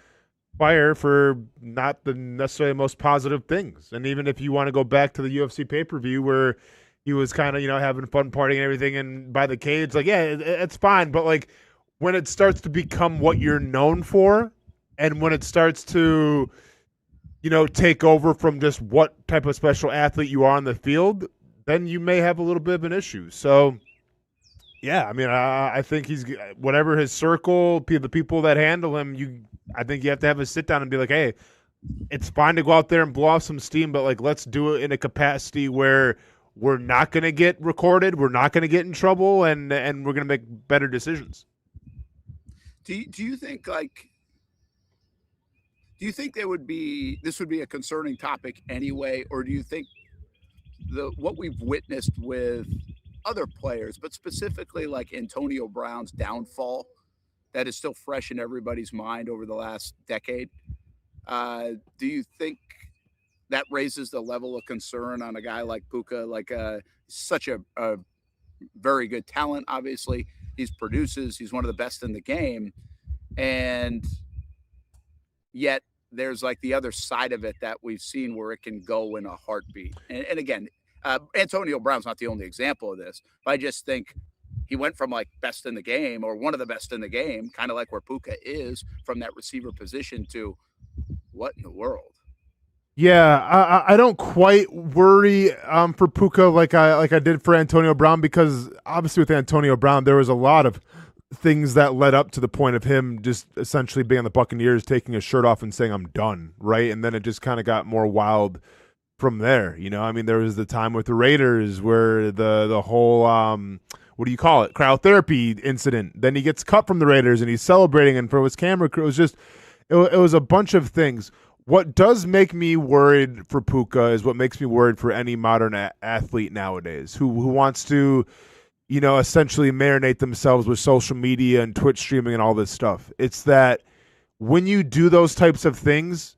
fire for not the necessarily most positive things. And even if you want to go back to the UFC pay-per-view where he was kind of, having fun partying and everything and by the cage, it's fine. But when it starts to become what you're known for, and when it starts to, take over from just what type of special athlete you are on the field, then you may have a little bit of an issue. So Yeah, I mean, I think he's whatever his circle, the people that handle him. I think you have to have a sit down and be like, hey, it's fine to go out there and blow off some steam, but like, let's do it in a capacity where we're not going to get recorded, we're not going to get in trouble, and we're going to make better decisions. Do you think this would be a concerning topic anyway, or do you think what we've witnessed with other players, but specifically like Antonio Brown's downfall that is still fresh in everybody's mind over the last decade, do you think that raises the level of concern on a guy like Puka, such a very good talent? Obviously, he's one of the best in the game, and yet there's like the other side of it that we've seen where it can go in a heartbeat. And again, Antonio Brown's not the only example of this, but I just think he went from like best in the game or one of the best in the game, kind of like where Puka is from that receiver position, to what in the world? Yeah, I don't quite worry for Puka like I did for Antonio Brown, because obviously with Antonio Brown there was a lot of things that led up to the point of him just essentially being on the Buccaneers, taking his shirt off and saying I'm done, right? And then it just kind of got more wild from there. I mean, there was the time with the Raiders where the whole what do you call it, cryotherapy incident. Then he gets cut from the Raiders and he's celebrating, and for his camera crew, it was a bunch of things. What does make me worried for Puka is what makes me worried for any modern athlete nowadays who wants to, essentially marinate themselves with social media and Twitch streaming and all this stuff. It's that when you do those types of things,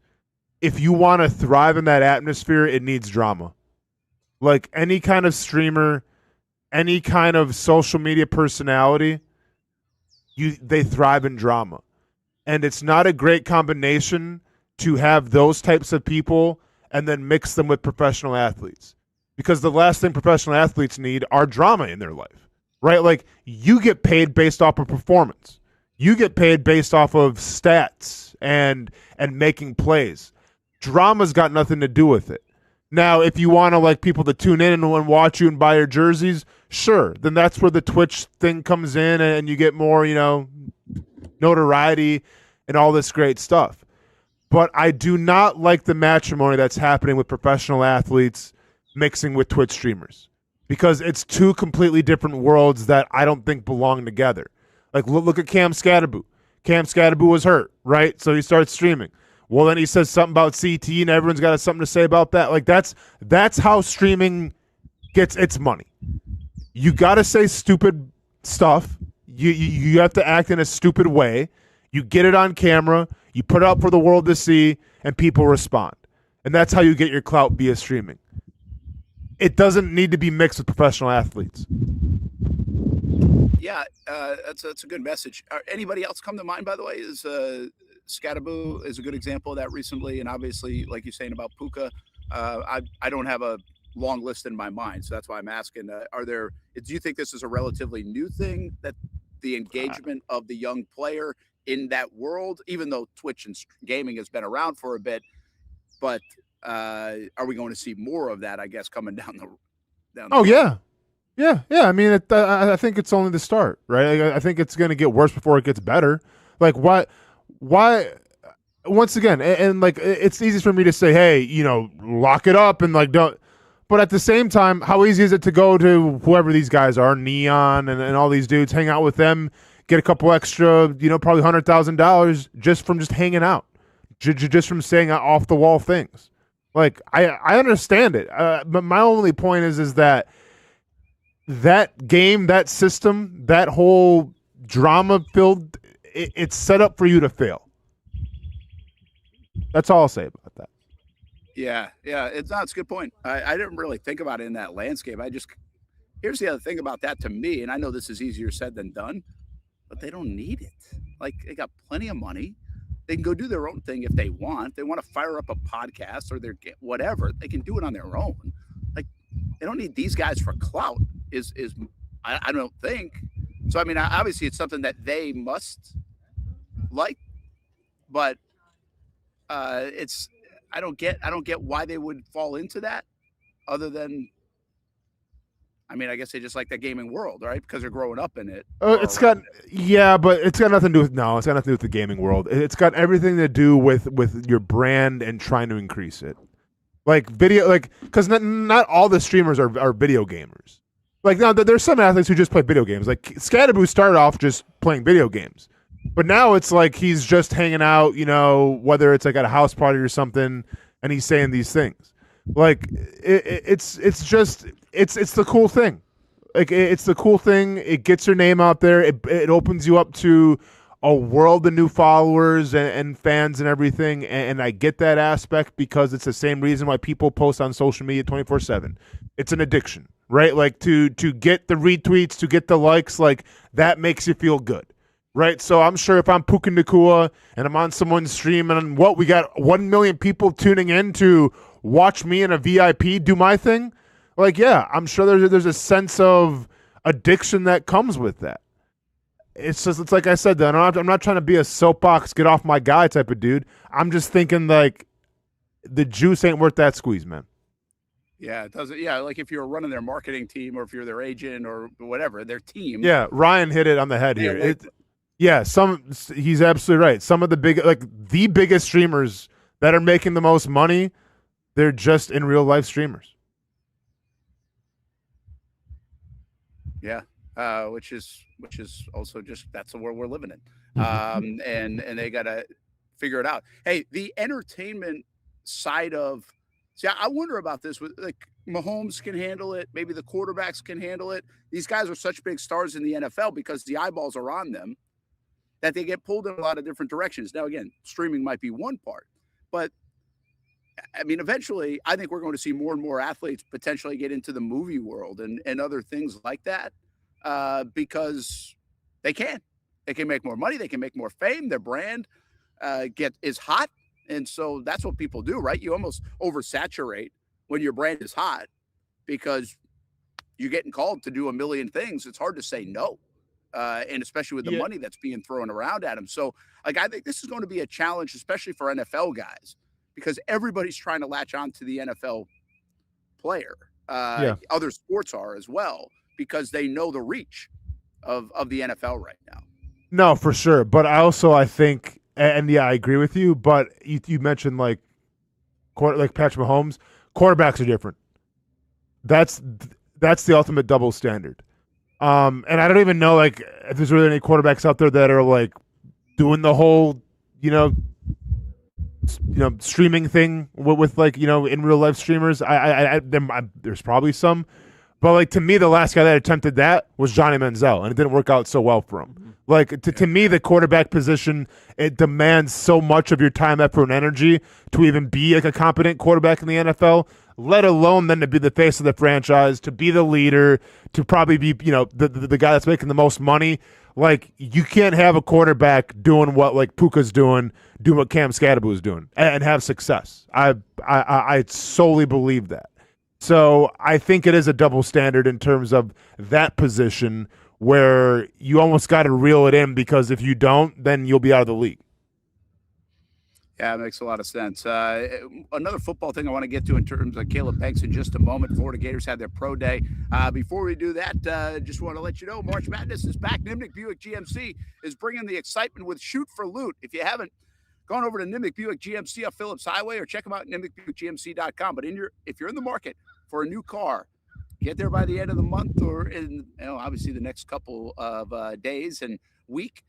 if you want to thrive in that atmosphere, it needs drama. Like any kind of streamer, any kind of social media personality, they thrive in drama. And it's not a great combination to have those types of people and then mix them with professional athletes. Because the last thing professional athletes need are drama in their life, right? Like, you get paid based off of performance. You get paid based off of stats and making plays. Drama's got nothing to do with it. Now, if you want to like people to tune in and watch you and buy your jerseys, sure. Then that's where the Twitch thing comes in and you get more, notoriety and all this great stuff. But I do not like the matrimony that's happening with professional athletes mixing with Twitch streamers, because it's two completely different worlds that I don't think belong together. Like, look at Cam Scadaboo. Cam Scadaboo was hurt, right? So he starts streaming. Well, then he says something about CT, and everyone's got something to say about that. Like, that's how streaming gets its money. You got to say stupid stuff. You have to act in a stupid way. You get it on camera. You put it out for the world to see, and people respond. And that's how you get your clout via streaming. It doesn't need to be mixed with professional athletes. Yeah, that's a good message. Anybody else come to mind, by the way? Is Scadaboo is a good example of that recently, and obviously, like you're saying about Puka, I don't have a long list in my mind, so that's why I'm asking. Do you think this is a relatively new thing, that the engagement of the young player in that world, even though Twitch and gaming has been around for a bit, but are we going to see more of that, I guess, coming down the road? Yeah. I mean, I think it's only the start, right? I think it's going to get worse before it gets better. Like, why? Once again, and like, it's easy for me to say, hey, lock it up and like don't. But at the same time, how easy is it to go to whoever these guys are, Neon and all these dudes, hang out with them, get a couple extra, probably $100,000 just from hanging out, just from saying off the wall things. Like, I understand it, but my only point is that game, that system, that whole drama filled, it's set up for you to fail. That's all I'll say about that. Yeah, it's a good point. I didn't really think about it in that landscape. Here's the other thing about that to me, and I know this is easier said than done, but they don't need it. Like, they got plenty of money. They can go do their own thing if they want. They want to fire up a podcast or whatever. They can do it on their own. Like, they don't need these guys for clout. I don't think. So I mean, obviously it's something that they must like, but I don't get why they would fall into that, other than I mean, I guess they just like the gaming world, right? Because they're growing up in it. But it's got nothing to do with it's got nothing to do with the gaming world. It's got everything to do with your brand and trying to increase it. Like video, because not all the streamers are video gamers. Like now, there's some athletes who just play video games. Like Scadaboo started off just playing video games, but now it's like he's just hanging out. Whether it's like at a house party or something, and he's saying these things. Like it's the cool thing. Like it's the cool thing. It gets your name out there. It opens you up to a world of new followers and fans and everything. And I get that aspect because it's the same reason why people post on social media 24/7. It's an addiction, right? Like to get the retweets, to get the likes, like that makes you feel good, right? So I'm sure if I'm Puka Nacua and I'm on someone's stream and we got 1 million people tuning in to watch me in a VIP do my thing. Like, yeah, I'm sure there's a sense of addiction that comes with that. It's like I said, though, I'm not trying to be a soapbox, get off my guy type of dude. I'm just thinking like the juice ain't worth that squeeze, man. Yeah, it doesn't. Yeah, like if you're running their marketing team or if you're their agent or whatever, their team. Yeah, Ryan hit it on the head here. He's absolutely right. Some of the the biggest streamers that are making the most money, they're just in real life streamers. Yeah, which is also just that's the world we're living in, and they got to figure it out. Hey, the entertainment side of, I wonder about this. With like Mahomes can handle it, maybe the quarterbacks can handle it. These guys are such big stars in the NFL because the eyeballs are on them that they get pulled in a lot of different directions. Now, again, streaming might be one part, but I mean, eventually, I think we're going to see more and more athletes potentially get into the movie world and other things like that because they can make more money. They can make more fame. Their brand is hot. And so that's what people do, right? You almost oversaturate when your brand is hot because you're getting called to do a million things. It's hard to say no. And especially with the money that's being thrown around at them. So, like, I think this is going to be a challenge, especially for NFL guys, because everybody's trying to latch on to the NFL player. Other sports are as well, because they know the reach of the NFL right now. No, for sure. But I think, and yeah, I agree with you, but you mentioned like Patrick Mahomes, quarterbacks are different. That's the ultimate double standard. And I don't even know like if there's really any quarterbacks out there that are like doing the whole, streaming thing with like, in real life streamers. There's probably some, but like to me, the last guy that attempted that was Johnny Manziel, and it didn't work out so well for him. Like to me, the quarterback position, it demands so much of your time, effort, and energy to even be like a competent quarterback in the NFL, let alone then to be the face of the franchise, to be the leader, to probably be, the guy that's making the most money. Like you can't have a quarterback doing what like Puka's doing what Cam Scadaboo is doing and have success. I solely believe that. So I think it is a double standard in terms of that position where you almost got to reel it in, because if you don't, then you'll be out of the league. Yeah, it makes a lot of sense. Another football thing I want to get to in terms of Caleb Banks in just a moment. Florida Gators had their pro day. Before we do that, just want to let you know March Madness is back. Nimnik Buick GMC is bringing the excitement with Shoot for Loot. If you haven't gone over to Nimnik Buick GMC off Phillips Highway, or check them out at nimnikbuickgmc.com. But if you're in the market for a new car, get there by the end of the month, or in obviously the next couple of days and week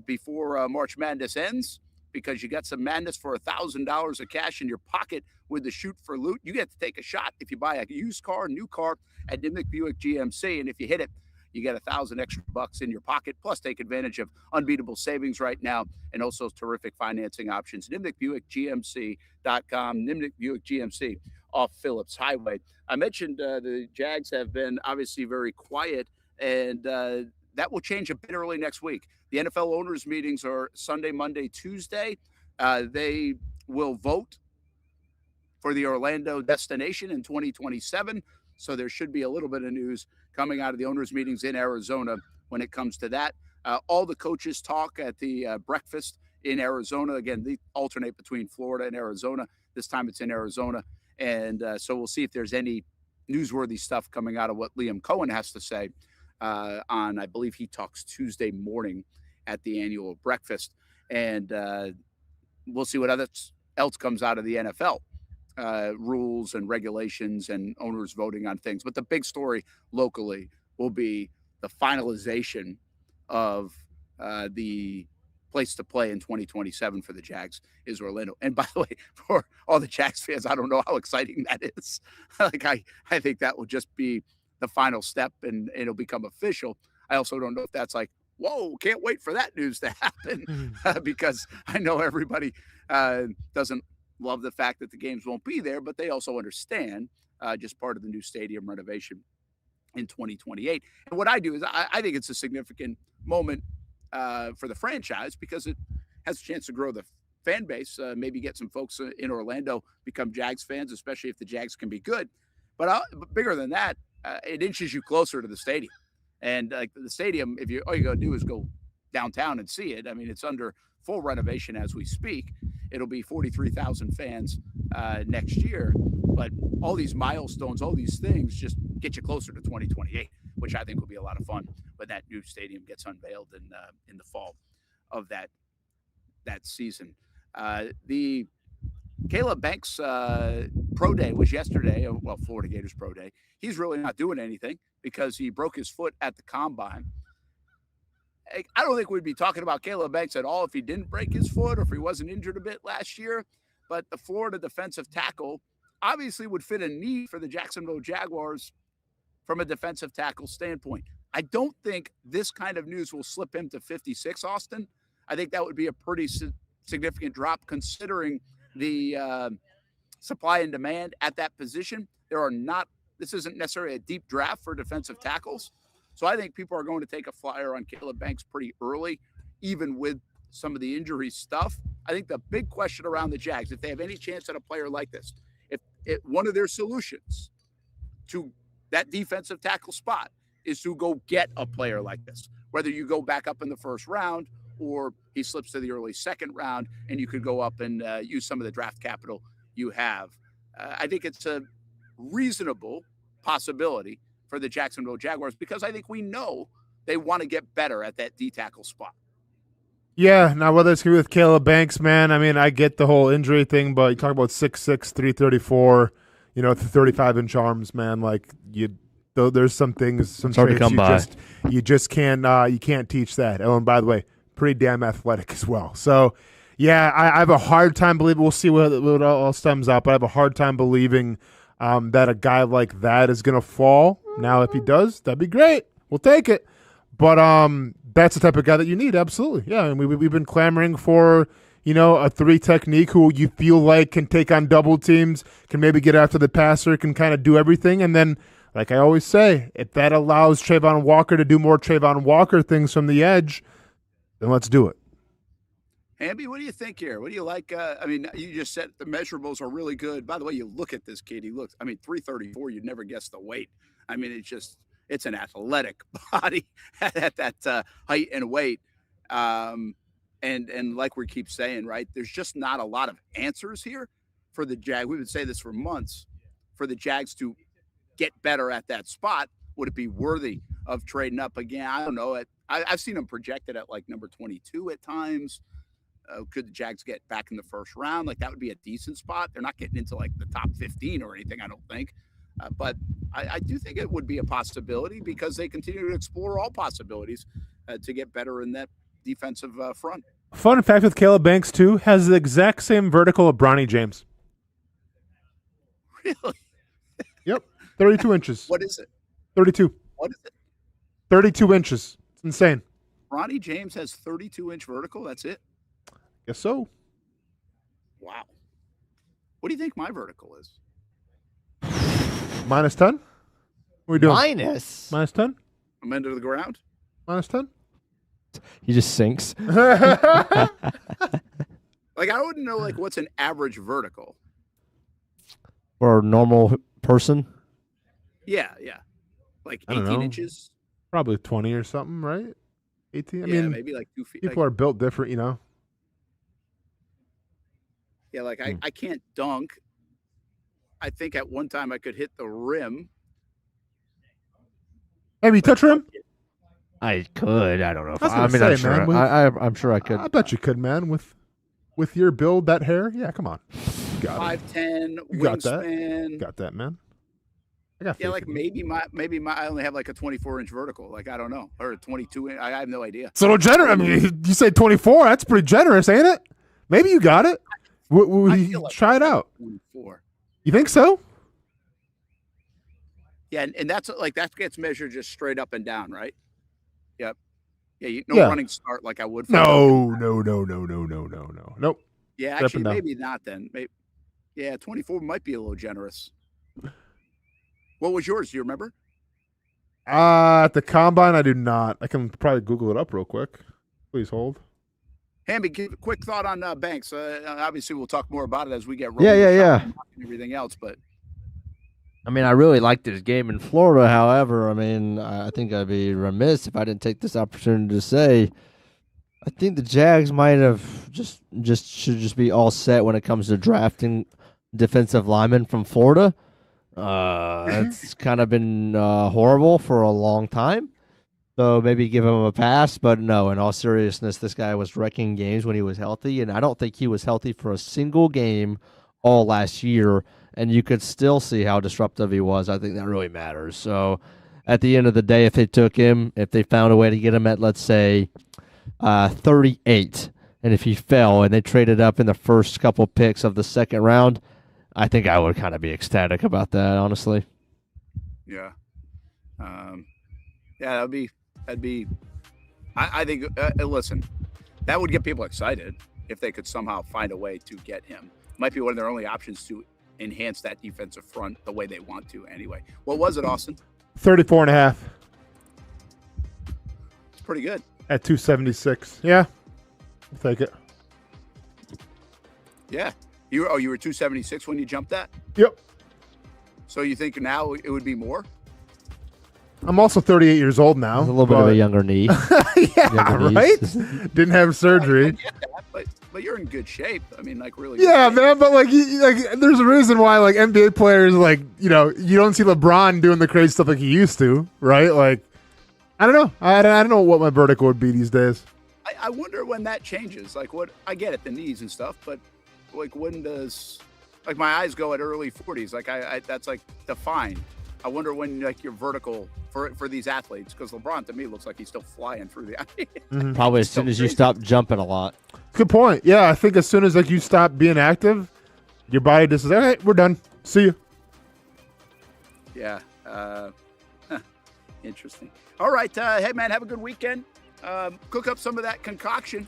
before March Madness ends, because you got some madness for $1,000 of cash in your pocket with the Shoot for Loot. You get to take a shot if you buy a used car, new car at Nimnik Buick GMC, and if you hit it, you get $1,000 extra bucks in your pocket. Plus, take advantage of unbeatable savings right now and also terrific financing options. NimnikBuickGMC.com. Nimnik Buick GMC off Phillips Highway. I mentioned the Jags have been obviously very quiet, and that will change a bit early next week. The NFL owners' meetings are Sunday, Monday, Tuesday. They will vote for the Orlando destination in 2027. So there should be a little bit of news coming out of the owners' meetings in Arizona when it comes to that. All the coaches talk at the breakfast in Arizona. Again, they alternate between Florida and Arizona. This time it's in Arizona. And so we'll see if there's any newsworthy stuff coming out of what Liam Cohen has to say on, I believe he talks Tuesday morning at the annual breakfast. And we'll see what else comes out of the NFL. Rules and regulations and owners voting on things. But the big story locally will be the finalization of the place to play in 2027 for the Jags is Orlando. And by the way, for all the Jags fans, I don't know how exciting that is. Like I think that will just be the final step and it'll become official. I also don't know if that's like, whoa, can't wait for that news to happen because I know everybody doesn't love the fact that the games won't be there, but they also understand just part of the new stadium renovation in 2028. And what I do is I think it's a significant moment for the franchise because it has a chance to grow the fan base, maybe get some folks in Orlando become Jags fans, especially if the Jags can be good. But bigger than that, it inches you closer to the stadium. And like the stadium, all you got to do is go downtown and see it. I mean, it's under full renovation as we speak. It'll be 43,000 fans next year. But all these milestones, all these things just get you closer to 2028, which I think will be a lot of fun when that new stadium gets unveiled in the fall of that season. The Caleb Banks pro day was yesterday. Well, Florida Gators pro day. He's really not doing anything because he broke his foot at the combine. I don't think we'd be talking about Caleb Banks at all if he didn't break his foot or if he wasn't injured a bit last year. But the Florida defensive tackle obviously would fit a need for the Jacksonville Jaguars from a defensive tackle standpoint. I don't think this kind of news will slip him to 56, Austin. I think that would be a pretty significant drop considering the supply and demand at that position. This isn't necessarily a deep draft for defensive tackles. So I think people are going to take a flyer on Caleb Banks pretty early, even with some of the injury stuff. I think the big question around the Jags, if they have any chance at a player like this, if one of their solutions to that defensive tackle spot is to go get a player like this, whether you go back up in the first round or he slips to the early second round and you could go up and use some of the draft capital you have. I think it's a reasonable possibility for the Jacksonville Jaguars because I think we know they want to get better at that D-tackle spot. Yeah, now whether it's with Caleb Banks, man, I mean, I get the whole injury thing, but you talk about 6'6", 334, the 35-inch arms, man, like there's some things, some traits you just can't teach that. Oh, and by the way, pretty damn athletic as well. So, yeah, I have a hard time believing. We'll see what all stems out, but I have a hard time believing that a guy like that is going to fall. Now, if he does, that'd be great. We'll take it. But that's the type of guy that you need, absolutely. Yeah, and we've been clamoring for, a 3 technique who you feel like can take on double teams, can maybe get after the passer, can kind of do everything. And then, like I always say, if that allows Trayvon Walker to do more Trayvon Walker things from the edge, then let's do it. Hamby, what do you think here? What do you like? You just said the measurables are really good. By the way, you look at this kid. He looks, 334, you'd never guess the weight. It's an athletic body at that height and weight. And like we keep saying, right, there's just not a lot of answers here for the Jags. We would say this for months, for the Jags to get better at that spot. Would it be worthy of trading up again? I don't know. I've seen them projected at like number 22 at times. Could the Jags get back in the first round? Like that would be a decent spot. They're not getting into like the top 15 or anything, I don't think. But I do think it would be a possibility because they continue to explore all possibilities to get better in that defensive front. Fun fact with Caleb Banks, too, has the exact same vertical of Bronny James. Really? Yep. 32 inches. What is it? 32. What is it? 32 inches. It's insane. Bronny James has 32-inch vertical. That's it? Guess so. Wow. What do you think my vertical is? Minus 10? What are we doing? Minus 10? I'm into the ground. Minus 10? He just sinks. I wouldn't know what's an average vertical. For a normal person? Yeah. Like 18 inches? Probably 20 or something, right? 18? Maybe like 2 feet. People are built different, Yeah, I can't dunk. I think at one time I could hit the rim Have you touched rim? I could. I don't know. If I was I'm gonna not say, sure. man, I'm sure I could. I bet you could, man. With your build, that hair, yeah, come on. You got it. 5'10", You got that. wingspan. Got that, man. I got Yeah, faith like in you. maybe my I only have like a 24-inch vertical. Like, I don't know, or a 22-inch. I have no idea. So generous. I mean, you said 24. That's pretty generous, ain't it? Maybe you got it. Try it out. 24. You think so? Yeah, and that's like that gets measured just straight up and down, right? Yep. Yeah, no Yeah. running start like I would. For No. Nope. Yeah, Straight up actually, and down. maybe not then. Maybe. Yeah, 24 might be a little generous. What was yours? Do you remember? At the combine, I do not. I can probably Google it up real quick. Please hold. Hamby, give a quick thought on Banks. Obviously, we'll talk more about it as we get rolling. Yeah. And everything else, but I mean, I really liked his game in Florida. However, I mean, I think I'd be remiss if I didn't take this opportunity to say, I think the Jags might have should be all set when it comes to drafting defensive linemen from Florida. It's kind of been horrible for a long time. So maybe give him a pass, but no, in all seriousness, this guy was wrecking games when he was healthy, and I don't think he was healthy for a single game all last year, and you could still see how disruptive he was. I think that really matters. So at the end of the day, if they took him, if they found a way to get him at, let's say, 38, and if he fell and they traded up in the first couple picks of the second round, I think I would kind of be ecstatic about that, honestly. yeah, that'd be. I think. Listen, that would get people excited if they could somehow find a way to get him. Might be one of their only options to enhance that defensive front the way they want to. Anyway, what was it, Austin? 34.5 It's pretty good. at 276. Yeah, I'll take it. Yeah, you were 276 when you jumped that. Yep. So you think now it would be more? I'm also 38 years old now. A little bit of a younger knee. Yeah, Younger right? knees. Didn't have surgery. I get that, but you're in good shape. I mean, like really. Yeah, good shape. man, but like there's a reason why like NBA players you don't see LeBron doing the crazy stuff like he used to, right? Like I don't know. I don't know what my vertical would be these days. I wonder when that changes. Like what I get it, the knees and stuff, but like when does like my eyes go at early 40s? Like I that's like defined. I wonder when like your vertical for these athletes, because LeBron to me looks like he's still flying through the Probably as soon as you stop jumping a lot. Good point. Yeah, I think as soon as like you stop being active, your body just says, "All right, we're done. See you." Yeah. Interesting. All right. Hey, man, have a good weekend. Cook up some of that concoction.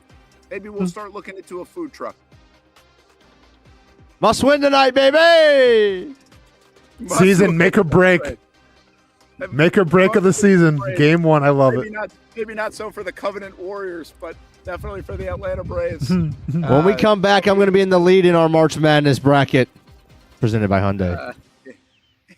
Maybe we'll start looking into a food truck. Must win tonight, baby! Season make or break. Make or break of the season. Game 1. I love it. Maybe not so for the Covenant Warriors, but definitely for the Atlanta Braves. When we come back, I'm going to be in the lead in our March Madness bracket, presented by Hyundai.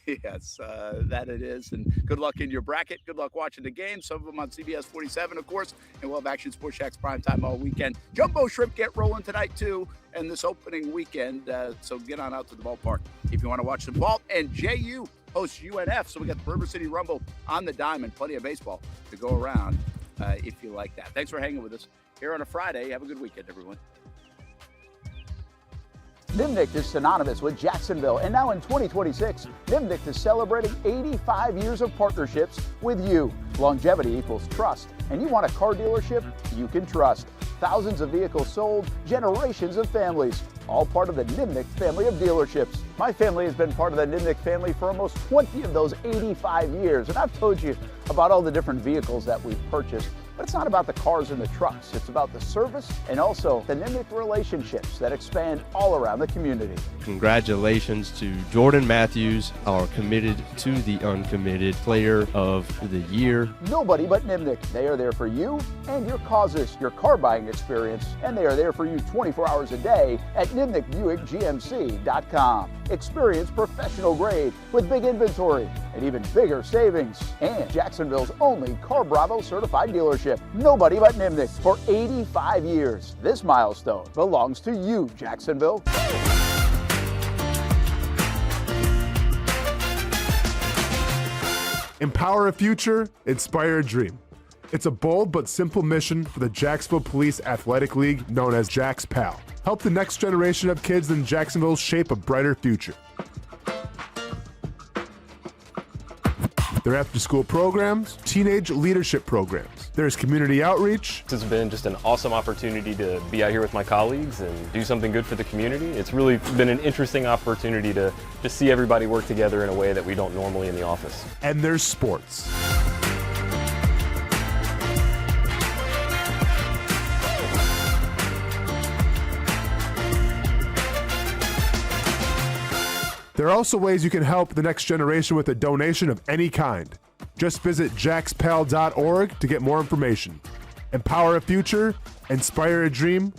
Yes, that it is. And good luck in your bracket. Good luck watching the game. Some of them on CBS 47, of course. And we'll have Action Sports Shacks primetime all weekend. Jumbo Shrimp get rolling tonight, too, and this opening weekend. So get on out to the ballpark if you want to watch some ball. And JU hosts UNF. So we got the River City Rumble on the diamond. Plenty of baseball to go around if you like that. Thanks for hanging with us here on a Friday. Have a good weekend, everyone. Nimnicht is synonymous with Jacksonville, and now in 2026, Nimnicht is celebrating 85 years of partnerships with you. Longevity equals trust, and you want a car dealership you can trust. Thousands of vehicles sold, generations of families, all part of the Nimnicht family of dealerships. My family has been part of the Nimnicht family for almost 20 of those 85 years, and I've told you about all the different vehicles that we've purchased. But it's not about the cars and the trucks. It's about the service and also the Nimnicht relationships that expand all around the community. Congratulations to Jordan Matthews, our committed to the uncommitted player of the year. Nobody but Nimnicht. They are there for you and your causes, your car buying experience, and they are there for you 24 hours a day at NimnichtBuickGMC.com. Experience professional grade with big inventory and even bigger savings. And Jacksonville's only Car Bravo certified dealership. Nobody but Nimnicht for 85 years. This milestone belongs to you, Jacksonville. Empower a future, inspire a dream. It's a bold but simple mission for the Jacksonville Police Athletic League known as Jags PAL. Help the next generation of kids in Jacksonville shape a brighter future. Their after-school programs, teenage leadership programs. There's community outreach. This has been just an awesome opportunity to be out here with my colleagues and do something good for the community. It's really been an interesting opportunity to just see everybody work together in a way that we don't normally in the office. And there's sports. There are also ways you can help the next generation with a donation of any kind. Just visit jaxpal.org to get more information. Empower a future, inspire a dream,